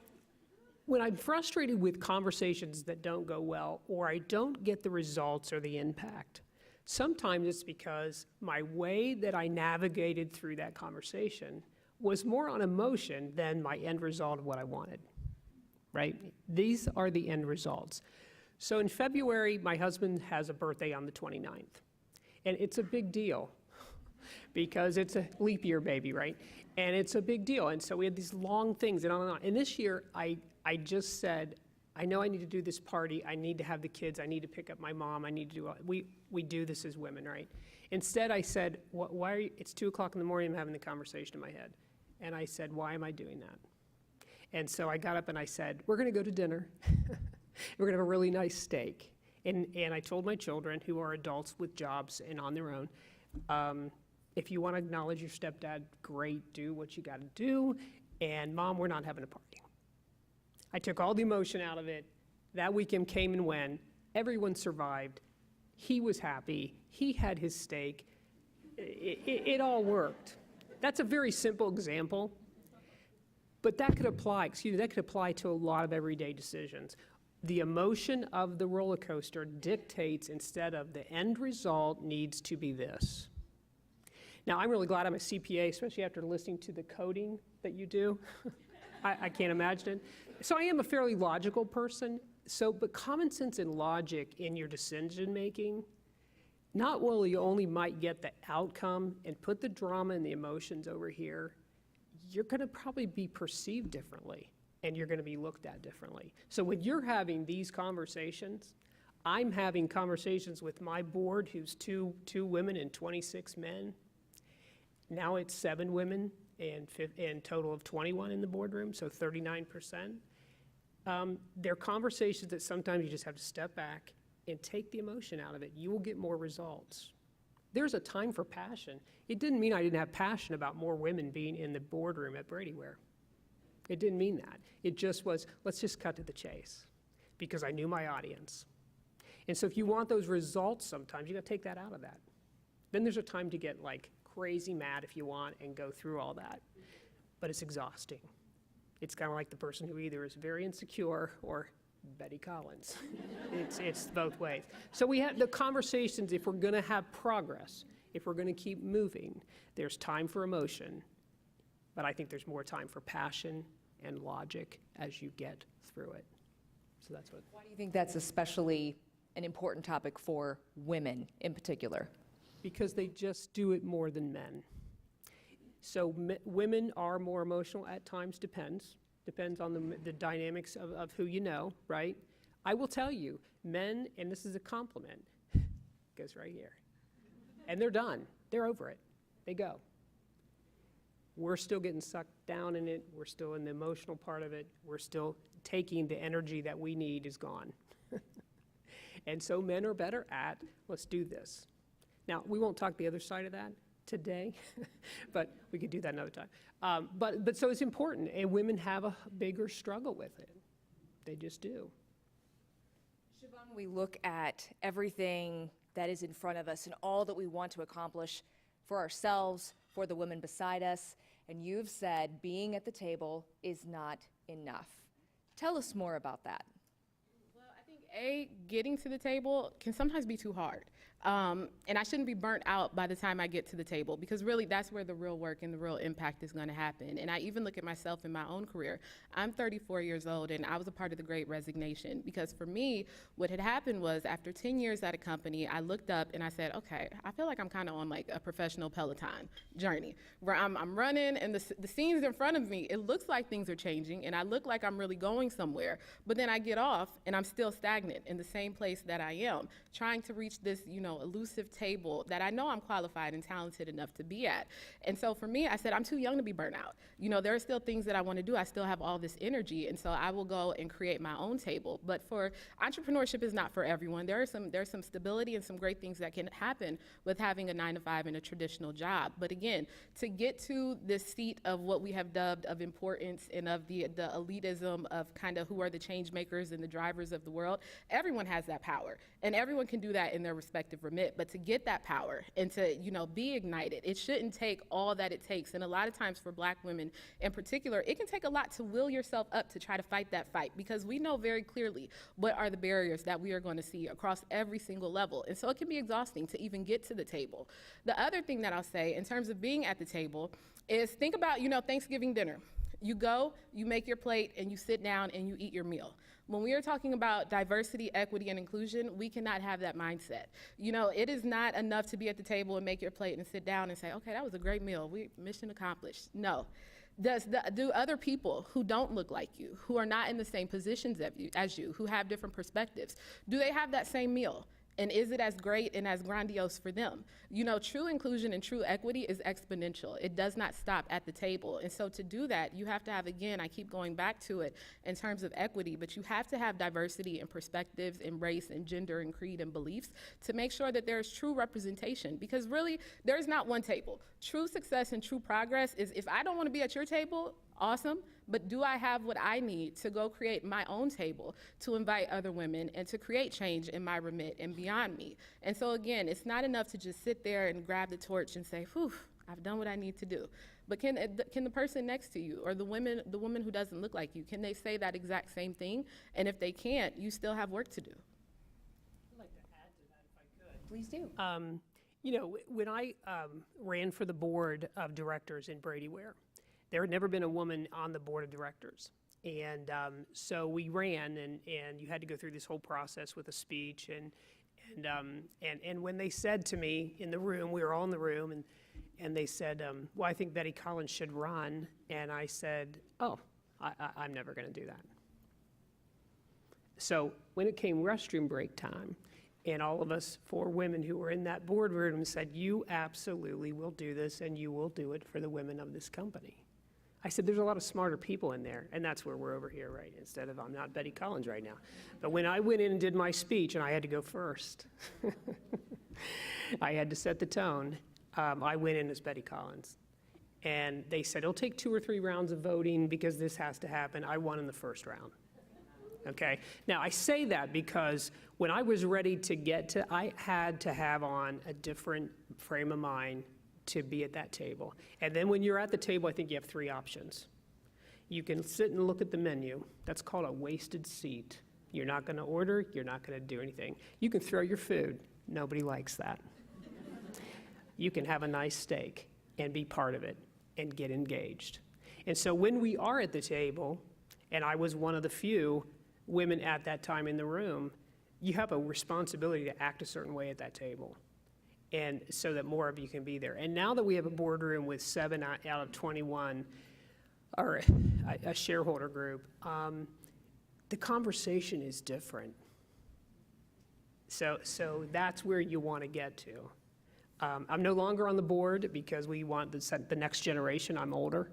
when I'm frustrated with conversations that don't go well, or I don't get the results or the impact, sometimes it's because my way that I navigated through that conversation was more on emotion than my end result of what I wanted, right? These are the end results. So in February, my husband has a birthday on the 29th. And it's a big deal because it's a leap year baby, right? And it's a big deal. And so we had these long things and on and on. And this year, I just said, I know I need to do this party. I need to have the kids. I need to pick up my mom. I need to do all, we do this as women, right? Instead, I said, why are you, it's 2 o'clock in the morning, I'm having the conversation in my head. And I said, why am I doing that? And so I got up and I said, we're going to go to dinner. We're going to have a really nice steak. And I told my children, who are adults with jobs and on their own, if you want to acknowledge your stepdad, great, do what you got to do. And Mom, we're not having a party. I took all the emotion out of it. That weekend came and went. Everyone survived. He was happy. He had his steak. It all worked. That's a very simple example. But that could apply, to a lot of everyday decisions. The emotion of the roller coaster dictates instead of the end result needs to be this. Now, I'm really glad I'm a CPA, especially after listening to the coding that you do. I can't imagine it. So I am a fairly logical person. But common sense and logic in your decision making, not will you only might get the outcome and put the drama and the emotions over here, you're going to probably be perceived differently. And you're going to be looked at differently. So when you're having these conversations, I'm having conversations with my board, who's two women and 26 men. Now it's 7 women and total of 21 in the boardroom, so 39%. They're conversations that sometimes you just have to step back and take the emotion out of it. You will get more results. There's a time for passion. It didn't mean I didn't have passion about more women being in the boardroom at Brady Ware. It didn't mean that. It just was, let's just cut to the chase, because I knew my audience. And so if you want those results sometimes, you gotta take that out of that. Then there's a time to get like crazy mad if you want and go through all that. But it's exhausting. It's kind of like the person who either is very insecure or Betty Collins. It's both ways. So we have the conversations, if we're gonna have progress, if we're gonna keep moving, there's time for emotion, but I think there's more time for passion and logic as you get through it. So that's what. Why do you think that's especially an important topic for women in particular? Because they just do it more than men. So women are more emotional at times, depends on the dynamics of who you know, right? I will tell you, men, and this is a compliment, goes right here. And they're done, they're over it, they go. We're still getting sucked down in it, we're still in the emotional part of it, we're still taking the energy that we need is gone. And so men are better at, let's do this. Now, we won't talk the other side of that today, but we could do that another time. But so it's important, and women have a bigger struggle with it. They just do. Chevonne, we look at everything that is in front of us and all that we want to accomplish for ourselves, for the women beside us, and you've said being at the table is not enough. Tell us more about that. Well, I think getting to the table can sometimes be too hard. And I shouldn't be burnt out by the time I get to the table, because really that's where the real work and the real impact is going to happen. And I even look at myself in my own career. I'm 34 years old, and I was a part of the Great Resignation, because for me, what had happened was after 10 years at a company, I looked up and I said, okay, I feel like I'm kind of on like a professional Peloton journey where I'm running, and the scenes in front of me, it looks like things are changing and I look like I'm really going somewhere, but then I get off and I'm still stagnant in the same place that I am, trying to reach this, elusive table that I know I'm qualified and talented enough to be at. And so for me, I said, I'm too young to be burnt out. There are still things that I want to do. I still have all this energy, and so I will go and create my own table. But for entrepreneurship is not for everyone. There's some stability and some great things that can happen with having a 9-to-5 and a traditional job. But again, to get to this seat of what we have dubbed of importance and of the elitism of kind of who are the change makers and the drivers of the world, everyone has that power, and everyone can do that in their respective remit. But to get that power and to, be ignited, it shouldn't take all that it takes. And a lot of times for Black women in particular, it can take a lot to will yourself up to try to fight that fight, because we know very clearly what are the barriers that we are going to see across every single level. And so it can be exhausting to even get to the table. The other thing that I'll say in terms of being at the table is think about, Thanksgiving dinner. You go, you make your plate, and you sit down and you eat your meal. When we are talking about diversity, equity, and inclusion, we cannot have that mindset. It is not enough to be at the table and make your plate and sit down and say, okay, that was a great meal, mission accomplished. No. Do other people who don't look like you, who are not in the same positions as you, who have different perspectives, do they have that same meal? And is it as great and as grandiose for them? True inclusion and true equity is exponential. It does not stop at the table. And so to do that, you have to have, again, I keep going back to it in terms of equity, but you have to have diversity in perspectives, in race and gender and creed and beliefs to make sure that there is true representation. Because really, there is not one table. True success and true progress is, if I don't want to be at your table, awesome, but do I have what I need to go create my own table to invite other women and to create change in my remit and beyond me? And so again, it's not enough to just sit there and grab the torch and say, whew, I've done what I need to do. But can the person next to you, or the woman who doesn't look like you, can they say that exact same thing? And if they can't, you still have work to do. I'd like to add to that if I could. Please do. When I ran for the board of directors in Brady, Ware, there had never been a woman on the board of directors. And so we ran, and you had to go through this whole process with a speech. And when they said to me in the room, we were all in the room, and they said, well, I think Betty Collins should run. And I said, oh, I'm never going to do that. So when it came restroom break time, and all of us 4 women who were in that boardroom said, you absolutely will do this, and you will do it for the women of this company. I said, there's a lot of smarter people in there, and that's where we're over here, right? Instead of, I'm not Betty Collins right now. But when I went in and did my speech, and I had to go first, I had to set the tone, I went in as Betty Collins. And they said, it'll take 2 or 3 rounds of voting because this has to happen. I won in the first round. Okay? Now, I say that because when I was ready to get to, I had to have on a different frame of mind to be at that table. And then when you're at the table, I think you have 3 options. You can sit and look at the menu. That's called a wasted seat. You're not going to order. You're not going to do anything. You can throw your food. Nobody likes that. You can have a nice steak and be part of it and get engaged. And so when we are at the table, and I was one of the few women at that time in the room, you have a responsibility to act a certain way at that table, and so that more of you can be there. And now that we have a boardroom with 7 out of 21, or a shareholder group, the conversation is different. So that's where you want to get to. I'm no longer on the board because we want the next generation. I'm older.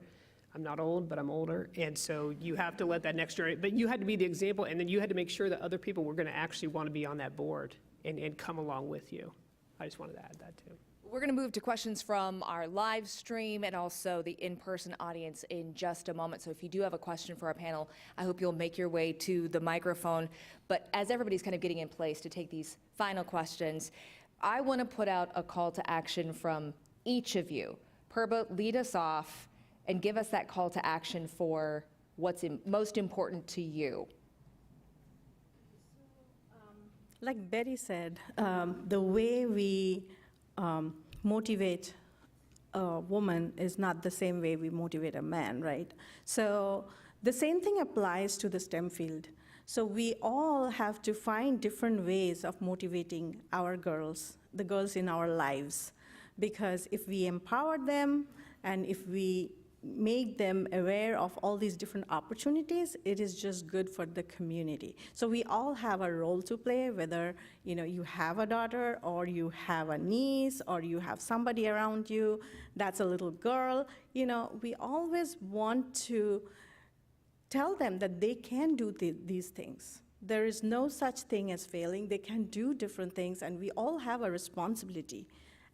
I'm not old, but I'm older. And so you have to let that next generation, but you had to be the example, and then you had to make sure that other people were going to actually want to be on that board and come along with you. I just wanted to add that too. We're going to move to questions from our live stream and also the in-person audience in just a moment. So if you do have a question for our panel, I hope you'll make your way to the microphone. But as everybody's kind of getting in place to take these final questions, I want to put out a call to action from each of you. Purba, lead us off and give us that call to action for what's most important to you. Like Betty said, the way we motivate a woman is not the same way we motivate a man, right? So the same thing applies to the STEM field. So we all have to find different ways of motivating our girls, the girls in our lives. Because if we empower them and if we make them aware of all these different opportunities, it is just good for the community. So we all have a role to play, whether you have a daughter or you have a niece or you have somebody around you that's a little girl. We always want to tell them that they can do these things. There is no such thing as failing. They can do different things, and we all have a responsibility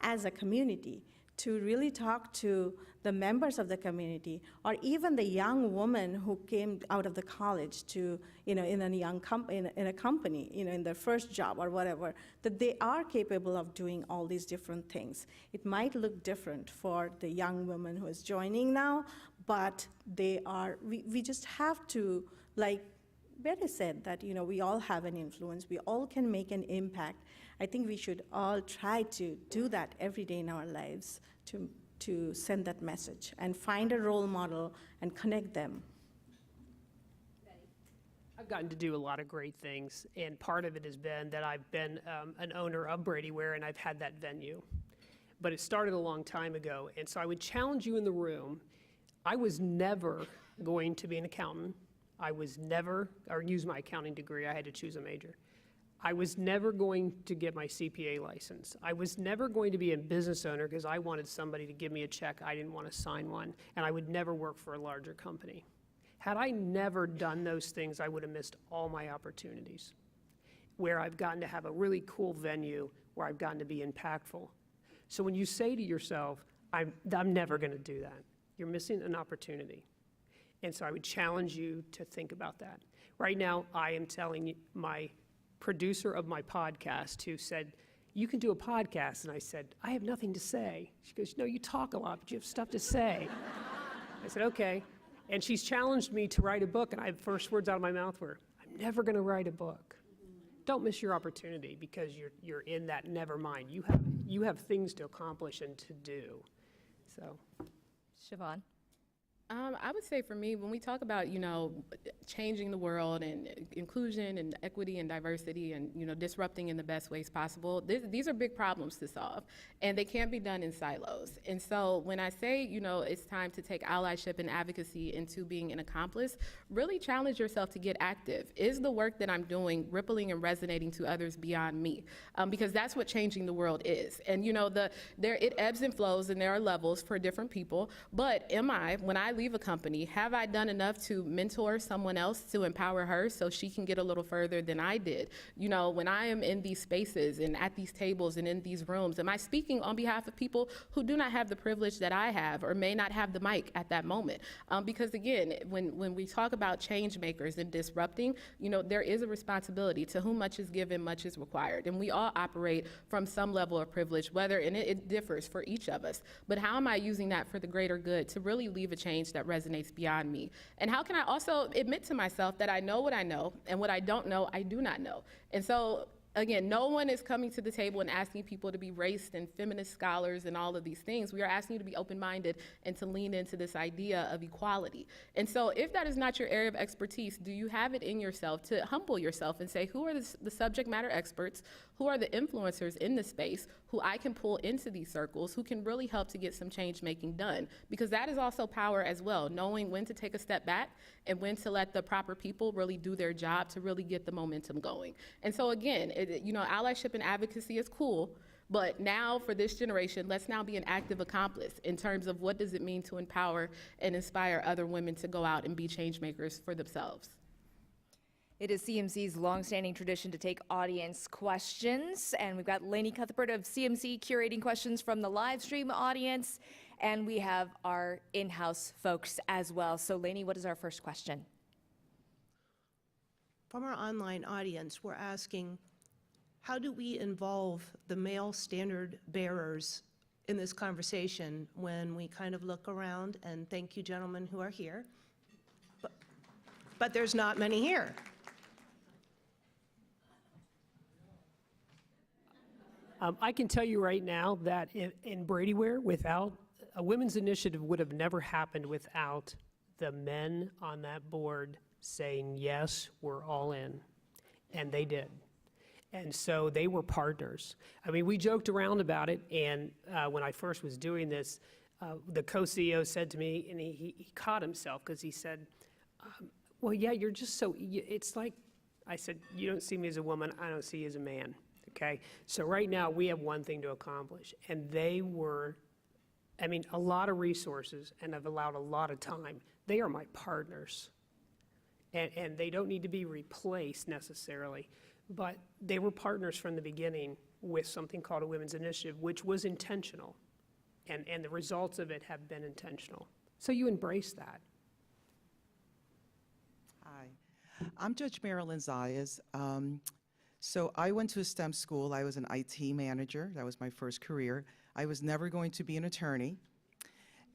as a community to really talk to the members of the community, or even the young woman who came out of the college to, in a company, in their first job or whatever, that they are capable of doing all these different things. It might look different for the young woman who is joining now, but we just have to, like Betty said, that, we all have an influence, we all can make an impact. I think we should all try to do that every day in our lives to send that message and find a role model and connect them. I've gotten to do a lot of great things, and part of it has been that I've been an owner of Brady Ware, and I've had that venue. But it started a long time ago, and so I would challenge you in the room. I was never going to be an accountant. I was never, or use my accounting degree, I had to choose a major. I was never going to get my CPA license. I was never going to be a business owner because I wanted somebody to give me a check. I didn't want to sign one, and I would never work for a larger company. Had I never done those things, I would have missed all my opportunities, where I've gotten to have a really cool venue, where I've gotten to be impactful. So when you say to yourself, I'm never going to do that, you're missing an opportunity. And so I would challenge you to think about that. Right now, I am telling my producer of my podcast, who said, you can do a podcast. And I said, I have nothing to say. She goes, no, you talk a lot, but you have stuff to say. I said, okay. And she's challenged me to write a book, and the first words out of my mouth were, I'm never going to write a book. Don't miss your opportunity, because you're in that never mind. You have things to accomplish and to do. So, Chevonne. I would say for me, when we talk about, changing the world and inclusion and equity and diversity and, disrupting in the best ways possible, these are big problems to solve, and they can't be done in silos. And so when I say, it's time to take allyship and advocacy into being an accomplice, really challenge yourself to get active. Is the work that I'm doing rippling and resonating to others beyond me? Because that's what changing the world is. And, it ebbs and flows, and there are levels for different people, but when I leave a company, have I done enough to mentor someone else to empower her so she can get a little further than I did? When I am in these spaces and at these tables and in these rooms, am I speaking on behalf of people who do not have the privilege that I have or may not have the mic at that moment? Because again, when we talk about change makers and disrupting, there is a responsibility. To whom much is given, much is required. And we all operate from some level of privilege, and it differs for each of us. But how am I using that for the greater good to really leave a change that resonates beyond me? And how can I also admit to myself that I know what I know, and what I don't know, I do not know? And so, again, no one is coming to the table and asking people to be race and feminist scholars and all of these things. We are asking you to be open-minded and to lean into this idea of equality. And so if that is not your area of expertise, do you have it in yourself to humble yourself and say, who are the subject matter experts, who are the influencers in this space, who I can pull into these circles, who can really help to get some change making done? Because that is also power as well, knowing when to take a step back and when to let the proper people really do their job to really get the momentum going. And so again, allyship and advocacy is cool, but now for this generation, let's now be an active accomplice in terms of what does it mean to empower and inspire other women to go out and be change makers for themselves. It is CMC's longstanding tradition to take audience questions, and we've got Lainey Cuthbert of CMC curating questions from the live stream audience, and we have our in-house folks as well. So Lainey, what is our first question? From our online audience, we're asking, how do we involve the male standard bearers in this conversation when we kind of look around, and thank you gentlemen who are here, but there's not many here. I can tell you right now that in Brady Ware, without a women's initiative would have never happened without the men on that board saying, yes, we're all in. And they did. And so they were partners. I mean, we joked around about it, and when I first was doing this, the co-CEO said to me, and he caught himself because he said, well, yeah, you're just so, it's like, I said, you don't see me as a woman, I don't see you as a man. Okay, so right now we have one thing to accomplish, and they were, a lot of resources, and have allowed a lot of time. They are my partners, and they don't need to be replaced necessarily, but they were partners from the beginning with something called a women's initiative, which was intentional. and the results of it have been intentional. So you embrace that. Hi, I'm Judge Marilyn Zayas. So I went to a STEM school. I was an IT manager. That was my first career. I was never going to be an attorney.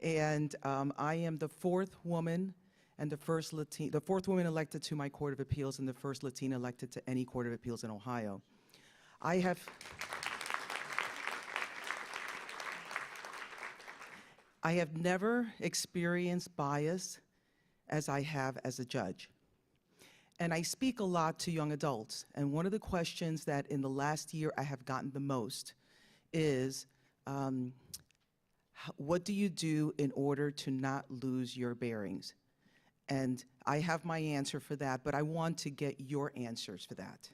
And I am the fourth woman and the fourth woman elected to my Court of Appeals and the first Latina elected to any Court of Appeals in Ohio. I have never experienced bias as I have as a judge. And I speak a lot to young adults. And one of the questions that in the last year I have gotten the most is, what do you do in order to not lose your bearings? And I have my answer for that, but I want to get your answers for that.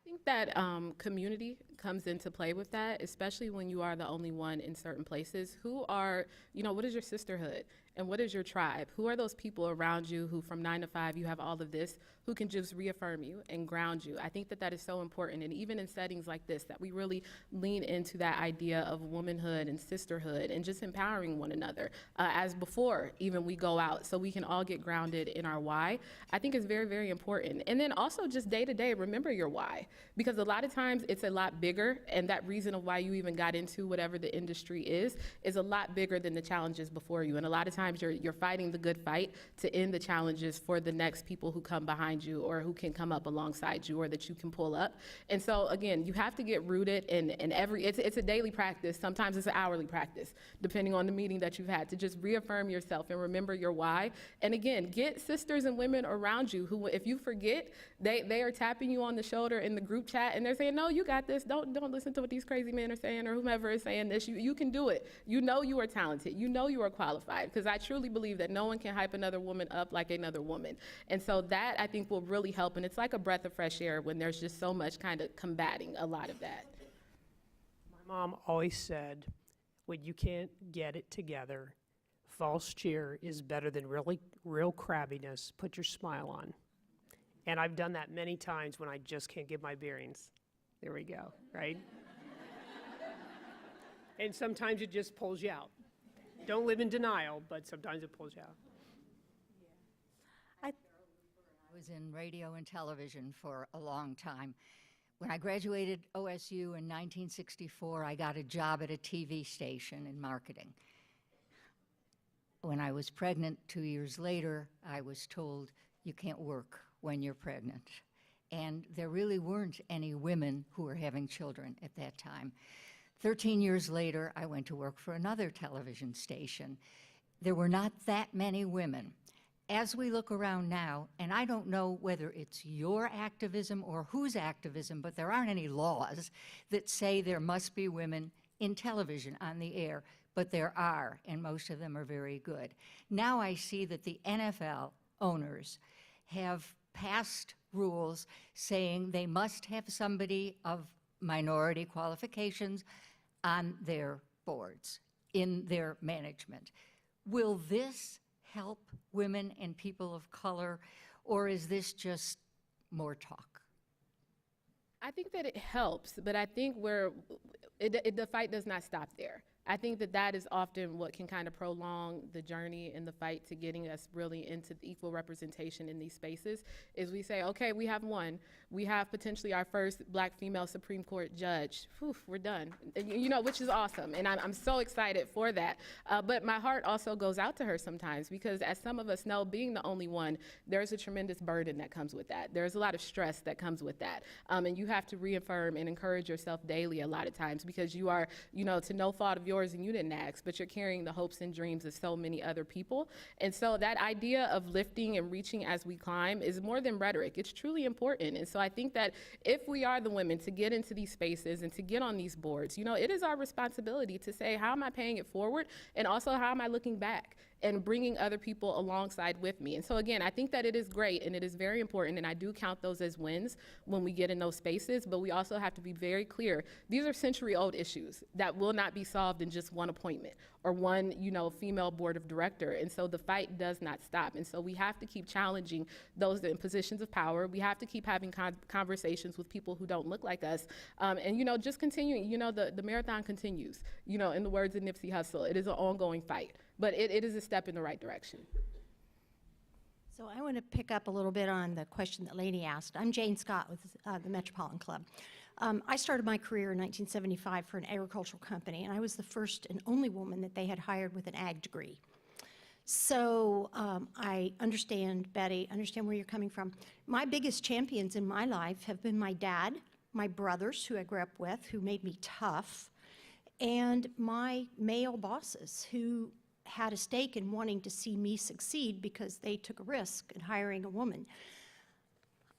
I think that community comes into play with that, especially when you are the only one in certain places. Who are, what is your sisterhood? And what is your tribe? Who are those people around you who from 9 to 5 you have all of this, who can just reaffirm you and ground you? I think that that is so important. And even in settings like this, that we really lean into that idea of womanhood and sisterhood and just empowering one another as before even we go out, so we can all get grounded in our why. I think is very, very important. And then also just day to day, remember your why. Because a lot of times it's a lot bigger, and that reason of why you even got into whatever the industry is a lot bigger than the challenges before you. And a lot of times you're fighting the good fight to end the challenges for the next people who come behind you or who can come up alongside you or that you can pull up. And so again, you have to get rooted in it's a daily practice. Sometimes it's an hourly practice, depending on the meeting that you've had, to just reaffirm yourself and remember your why. And again, get sisters and women around you who, if you forget, they are tapping you on the shoulder in the group chat and they're saying, no, you got this. Don't listen to what these crazy men are saying or whomever is saying this. You can do it. You know you are talented. You know you are qualified. Because I truly believe that no one can hype another woman up like another woman. And so that, I think, will really help. And it's like a breath of fresh air when there's just so much kind of combating a lot of that. My mom always said, when you can't get it together, false cheer is better than real crabbiness. Put your smile on. And I've done that many times when I just can't get my bearings. There we go, right? And sometimes it just pulls you out. Don't live in denial, but sometimes it pulls you out. I was in radio and television for a long time. When I graduated OSU in 1964, I got a job at a TV station in marketing. When I was pregnant 2 years later, I was told, you can't work when you're pregnant. And there really weren't any women who were having children at that time. 13 years later, I went to work for another television station. There were not that many women. As we look around now, and I don't know whether it's your activism or whose activism, but there aren't any laws that say there must be women in television on the air, but there are, and most of them are very good. Now I see that the NFL owners have passed rules saying they must have somebody of minority qualifications on their boards, in their management. Will this help women and people of color, or is this just more talk? I think that it helps, but I think the fight does not stop there. I think that that is often what can kind of prolong the journey and the fight to getting us really into the equal representation in these spaces, is we say, okay, we have one. We have potentially our first Black female Supreme Court judge. Whew, we're done, which is awesome. And I'm so excited for that. But my heart also goes out to her sometimes because, as some of us know, being the only one, there's a tremendous burden that comes with that. There's a lot of stress that comes with that. And you have to reaffirm and encourage yourself daily a lot of times because you are, to no fault of yours and you didn't ask, but you're carrying the hopes and dreams of so many other people. And so that idea of lifting and reaching as we climb is more than rhetoric. It's truly important. And so I think that if we are the women to get into these spaces and to get on these boards, it is our responsibility to say, how am I paying it forward? And also, how am I looking back? and bringing other people alongside with me. And so again, I think that it is great and it is very important, and I do count those as wins when we get in those spaces, but we also have to be very clear. These are century-old issues that will not be solved in just one appointment or one, female board of director. And so the fight does not stop. And so we have to keep challenging those in positions of power. We have to keep having conversations with people who don't look like us. And, just continuing, the marathon continues, in the words of Nipsey Hussle. It is an ongoing fight, but it is a step in the right direction. So I want to pick up a little bit on the question that Lainey asked. I'm Jane Scott with the Metropolitan Club. I started my career in 1975 for an agricultural company, and I was the first and only woman that they had hired with an ag degree. So I understand, Betty, understand where you're coming from. My biggest champions in my life have been my dad, my brothers, who I grew up with, who made me tough, and my male bosses, who had a stake in wanting to see me succeed because they took a risk in hiring a woman.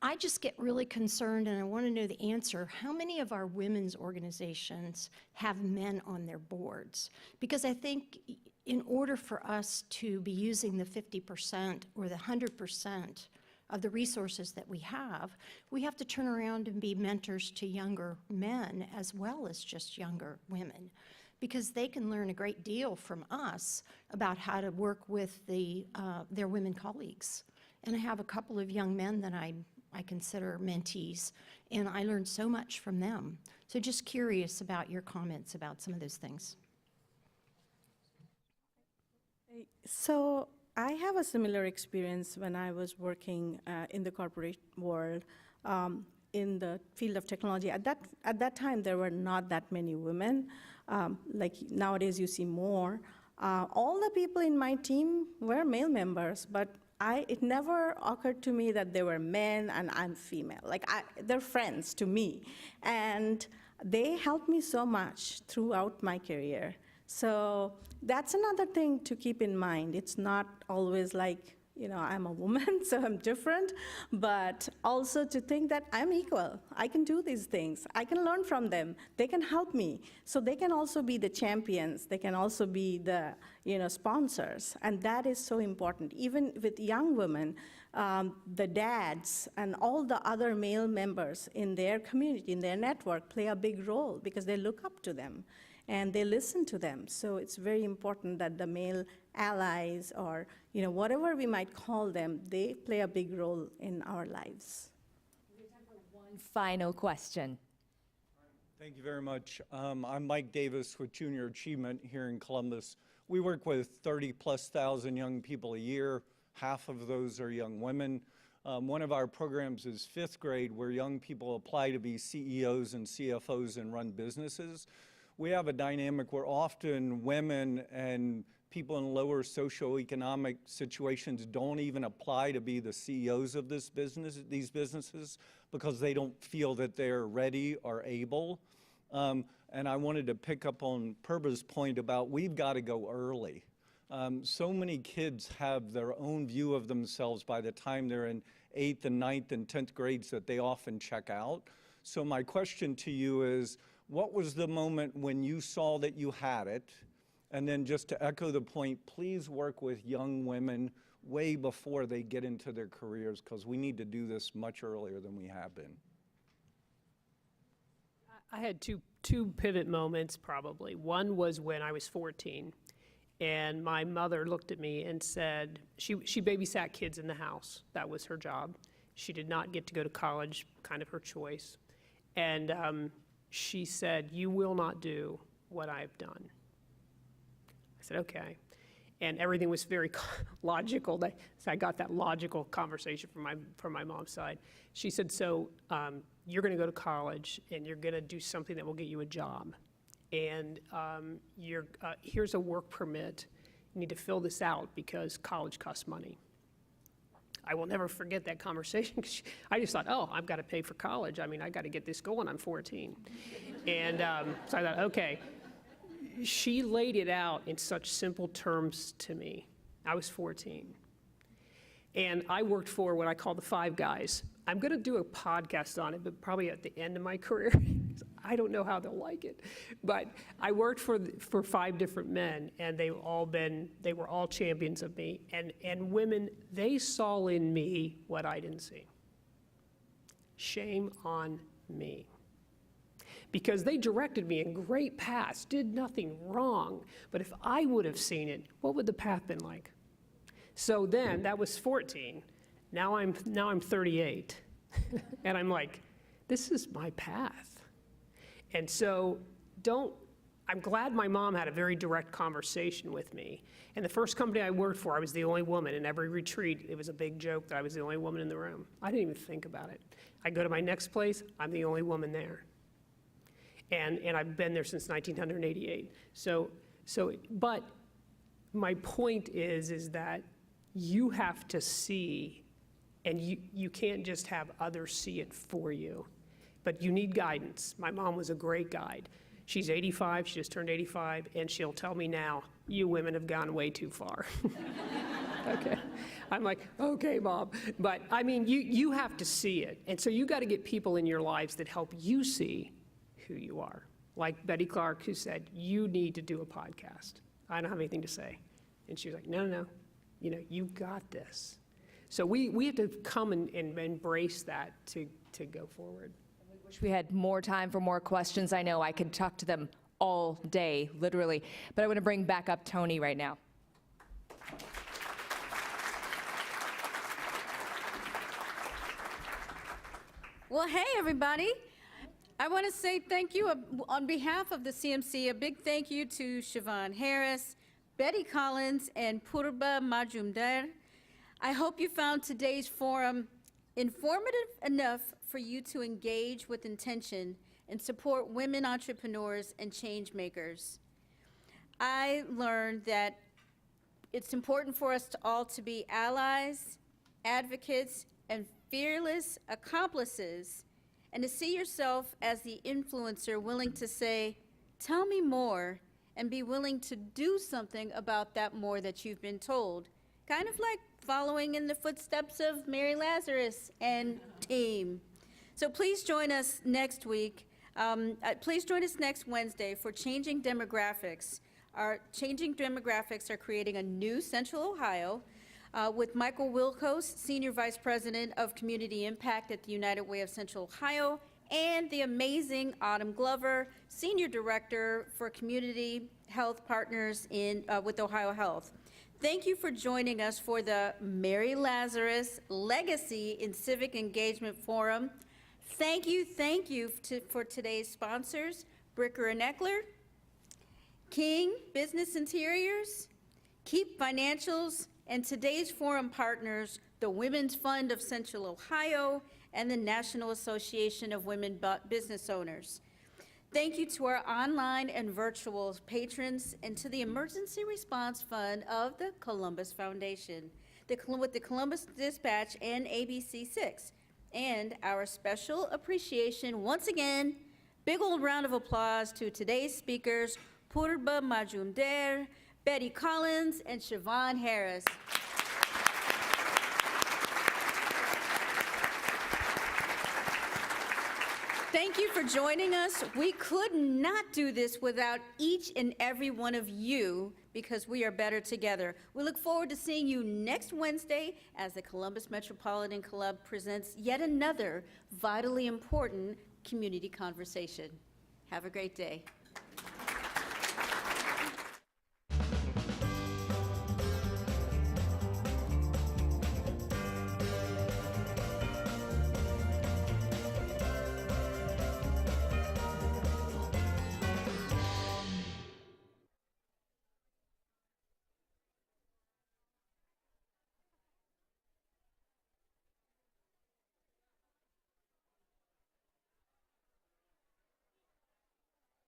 I just get really concerned, and I want to know the answer. How many of our women's organizations have men on their boards? Because I think in order for us to be using the 50% or the 100% of the resources that we have to turn around and be mentors to younger men as well as just younger women, because they can learn a great deal from us about how to work with their women colleagues. And I have a couple of young men that I consider mentees, and I learned so much from them. So just curious about your comments about some of those things. So I have a similar experience when I was working in the corporate world in the field of technology. At that time, there were not that many women. Like nowadays, you see more. All the people in my team were male members, but it never occurred to me that they were men and I'm female. They're friends to me. And they helped me so much throughout my career. So that's another thing to keep in mind. It's not always like, I'm a woman, so I'm different, but also to think that I'm equal. I can do these things. I can learn from them. They can help me. So they can also be the champions. They can also be the, sponsors. And that is so important. Even with young women, the dads and all the other male members in their community, in their network, play a big role because they look up to them and they listen to them. So it's very important that the male allies or whatever we might call them, they play a big role in our lives. One final question. Thank you very much. I'm Mike Davis with Junior Achievement here in Columbus. We work with 30,000+ young people a year. Half of those are young women. One of our programs is 5th grade, where young people apply to be CEOs and CFOs and run businesses. We have a dynamic where often women and people in lower socioeconomic situations don't even apply to be the CEOs of these businesses, because they don't feel that they're ready or able. And I wanted to pick up on Purba's point about we've got to go early. So many kids have their own view of themselves by the time they're in 8th and 9th and 10th grades that they often check out. So my question to you is, what was the moment when you saw that you had it? And then just to echo the point, please work with young women way before they get into their careers, because we need to do this much earlier than we have been. I had two pivot moments probably. One was when I was 14, and my mother looked at me and said, she babysat kids in the house. That was her job. She did not get to go to college, kind of her choice. And she said, "You will not do what I've done." I said, "Okay." And everything was very logical. So I got that logical conversation from my mom's side. She said, "So you're going to go to college, and you're going to do something that will get you a job. And here's a work permit. You need to fill this out because college costs money." I will never forget that conversation, because I just thought, oh, I've got to pay for college. I mean, I got to get this going. I'm 14. And so I thought, okay. She laid it out in such simple terms to me. I was 14. And I worked for what I call the Five Guys. I'm going to do a podcast on it, but probably at the end of my career. I don't know how they'll like it. But I worked for 5 different men, and they were all champions of me. And women, they saw in me what I didn't see. Shame on me. Because they directed me in great paths, did nothing wrong. But if I would have seen it, what would the path been like? So then, that was 14. Now I'm 38. And I'm like, this is my path. And so I'm glad my mom had a very direct conversation with me. And the first company I worked for, I was the only woman. In every retreat, it was a big joke that I was the only woman in the room. I didn't even think about it. I go to my next place, I'm the only woman there. And I've been there since 1988. But my point is that you have to see, and you can't just have others see it for you, but you need guidance. My mom was a great guide. She's 85, she just turned 85, and she'll tell me now, you women have gone way too far. Okay. I'm like, okay, Mom. But I mean, you have to see it. And so you got to get people in your lives that help you see who you are. Like Betty Clark, who said, you need to do a podcast. I don't have anything to say. And she was like, no, you got this. So we have to come and embrace that to go forward. I wish we had more time for more questions. I know I could talk to them all day, literally. But I want to bring back up Tony right now. Well, hey, everybody. I want to say thank you on behalf of the CMC, a big thank you to Chevonne Harris, Betty Collins, and Purba Majumder. I hope you found today's forum informative enough for you to engage with intention and support women entrepreneurs and change makers. I learned that it's important for us all to be allies, advocates, and fearless accomplices, and to see yourself as the influencer willing to say, tell me more, and be willing to do something about that more that you've been told. Kind of like following in the footsteps of Mary Lazarus and team. So please join us next week. Please join us next Wednesday for Changing Demographics. Our Changing Demographics are creating a new Central Ohio with Michael Wilkos, Senior Vice President of Community Impact at the United Way of Central Ohio, and the amazing Autumn Glover, Senior Director for Community Health Partners with Ohio Health. Thank you for joining us for the Mary Lazarus Legacy in Civic Engagement Forum. Thank you for today's sponsors, Bricker and Eckler, King Business Interiors, Keep Financials, and today's forum partners, the Women's Fund of Central Ohio and the National Association of Women Business Owners. Thank you to our online and virtual patrons and to the Emergency Response Fund of the Columbus Foundation, with the Columbus Dispatch and ABC6. And our special appreciation, once again, big old round of applause to today's speakers, Purba Majumder, Betty Collins, and Chevonne Harris. Thank you for joining us. We could not do this without each and every one of you because we are better together. We look forward to seeing you next Wednesday as the Columbus Metropolitan Club presents yet another vitally important community conversation. Have a great day.